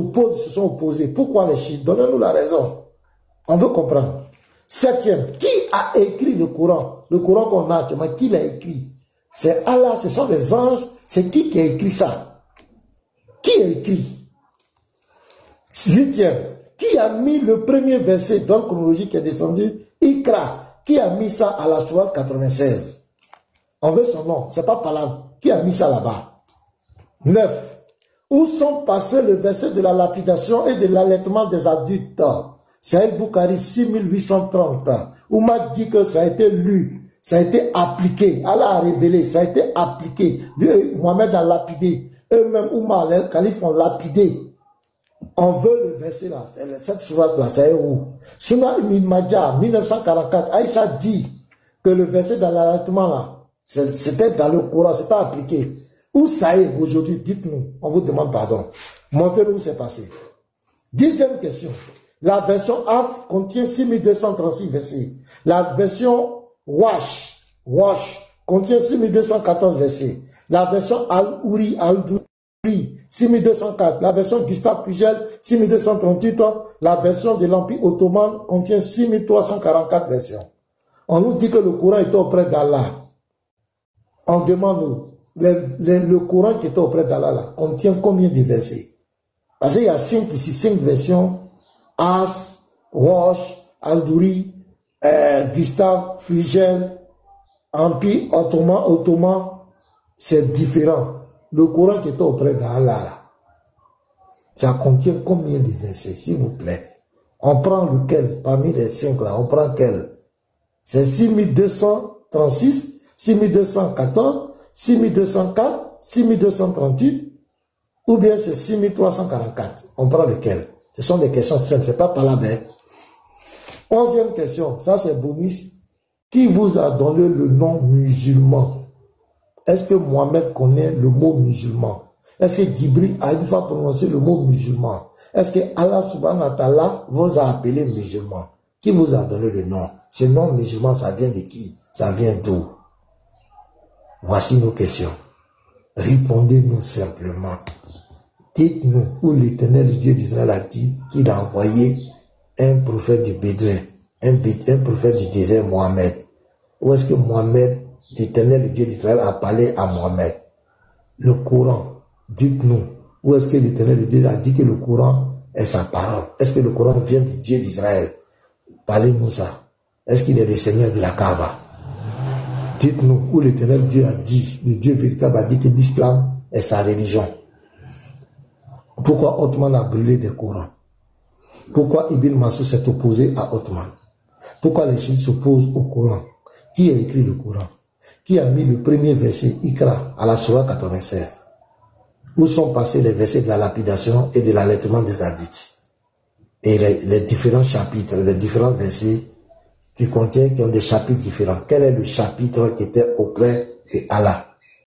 sont opposés. Pourquoi les chiites? Donnez-nous la raison. On veut comprendre. 7e. Qui a écrit le Coran? Le Coran qu'on a actuellement, qui l'a écrit? C'est Allah, ce sont les anges. C'est qui a écrit ça? Qui a écrit? 8e. Qui a mis le premier verset dans la chronologie qui est descendu? Ikra. Qui a mis ça à la sourate 96? On veut son nom. C'est pas par là. Qui a mis ça là-bas? 9. Où sont passés le verset de la lapidation et de l'allaitement des adultes? C'est El Bukhari 6830. Où m'a dit que ça a été lu, ça a été appliqué. Allah a révélé, ça a été appliqué. Lui, Mohamed a lapidé. Eux-mêmes, Oumar, les califes ont lapidé. On veut le verset là, cette sourate-là, c'est où? Sunan Ibn Majah, 1944, Aïcha dit que le verset dans l'allaitement là, c'était dans le Coran, c'est pas appliqué. Où ça est aujourd'hui? Dites-nous, on vous demande pardon. Montrez-nous où c'est passé. 10e question. La version AF contient 6236 versets. La version Wash contient 6214 versets. La version Al-Uri, 6204, la version Gustave Pugel, 6238, la version de l'Empire ottoman contient 6344 versions. On nous dit que le Coran était auprès d'Allah. On demande, le Coran qui était auprès d'Allah contient combien de versets? Parce qu'il y a 5 ici, 5 versions, As, Wash, Al-Duri, Gustave Pugel, Empire ottoman, c'est différent. Le Coran qui est auprès d'Allah, ça contient combien de versets, s'il vous plaît? On prend lequel parmi les 5 là? On prend quel? C'est 6236, 6214, 6204, 6238, ou bien c'est 6344. On prend lequel? Ce sont des questions simples, c'est pas par la bête. 11e question, ça c'est bonus. Qui vous a donné le nom musulman? Est-ce que Mohamed connaît le mot musulman? Est-ce que Gibril a une fois prononcé le mot musulman? Est-ce que Allah subhanahu wa ta'ala vous a appelé musulman? Qui vous a donné le nom? Ce nom musulman, ça vient de qui? Ça vient d'où? Voici nos questions. Répondez-nous simplement. Dites-nous où l'Éternel, le Dieu d'Israël, a dit qu'il a envoyé un prophète du Bédouin, un prophète du désert, Mohamed. Où est-ce que Mohamed, l'Éternel, le Dieu d'Israël, a parlé à Mohamed? Le Coran, dites-nous, où est-ce que l'Éternel, le Dieu, a dit que le Coran est sa parole? Est-ce que le Coran vient du Dieu d'Israël? Parlez-nous ça. Est-ce qu'il est le Seigneur de la Kaaba? Dites-nous où l'Éternel Dieu a dit, le Dieu véritable a dit que l'islam est sa religion. Pourquoi Othman a brûlé des Corans? Pourquoi Ibn Masoud s'est opposé à Othman? Pourquoi les chiites s'opposent au Coran? Qui a écrit le Coran? Qui a mis le premier verset Ikra à la sourate 96? Où sont passés les versets de la lapidation et de l'allaitement des adultes? Et les différents chapitres, les différents versets qui ont des chapitres différents. Quel est le chapitre qui était auprès de Allah?